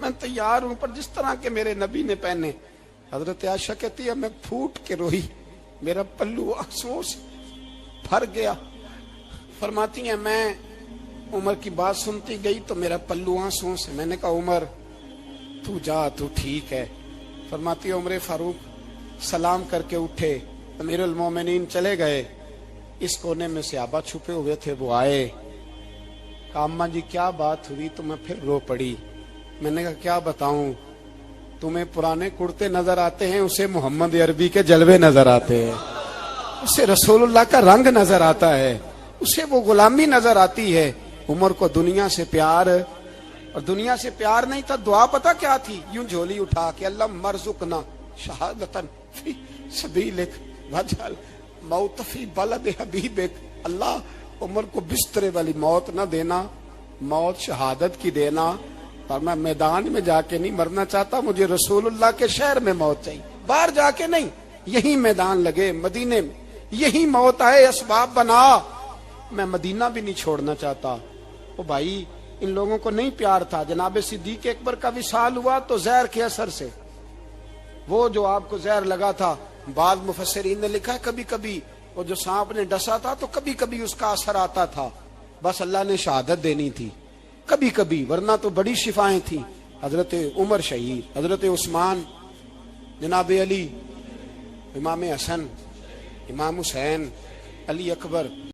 میں تیار ہوں پر جس طرح کے میرے نبی نے پہنے. حضرت عائشہ کہتی ہے میں پھوٹ کے روئی, میرا پلو آنسوؤں سے بھر گیا. فرماتی ہیں میں عمر کی بات سنتی گئی تو میرا پلو آنسوؤں سے. میں نے کہا عمر تو جا, تو ٹھیک ہے. فرماتی ہے عمر فاروق سلام کر کے اٹھے, امیر المومنین چلے گئے. اس کونے میں صحابہ چھپے ہوئے تھے, وہ آئے. کہا اماں جی کیا بات ہوئی؟ تو میں پھر رو پڑی. میں نے کہا کیا بتاؤں, تمہیں پرانے کرتے نظر آتے ہیں, اسے محمد عربی کے جلوے نظر آتے ہیں, اسے رسول اللہ کا رنگ نظر آتا ہے, اسے وہ غلامی نظر آتی ہے. عمر کو دنیا سے پیار, اور دنیا سے پیار نہیں تھا, دعا پتہ کیا تھی؟ یوں جھولی اٹھا کے اللہ مرزقنا شہادتن فی سبیلک وجعل موت فی بلد حبیبک. اللہ عمر کو بسترے والی موت نہ دینا, موت شہادت کی دینا. اور میں میدان میں جا کے نہیں مرنا چاہتا, مجھے رسول اللہ کے شہر میں موت چاہیے, باہر جا کے نہیں. یہی میدان لگے مدینے میں, یہی موت آئے, اسباب بنا. میں مدینہ بھی نہیں چھوڑنا چاہتا. او بھائی ان لوگوں کو نہیں پیار تھا. جناب صدیق اکبر کا وصال ہوا تو زہر کے اثر سے, وہ جو آپ کو زہر لگا تھا, بعض مفسرین نے لکھا ہے کبھی کبھی وہ جو سانپ نے ڈسا تھا تو کبھی کبھی اس کا اثر آتا تھا, بس اللہ نے شہادت دینی تھی کبھی کبھی, ورنہ تو بڑی شفائیں تھیں. حضرت عمر شہید, حضرت عثمان, جناب علی, امام حسن, امام حسین, علی اکبر,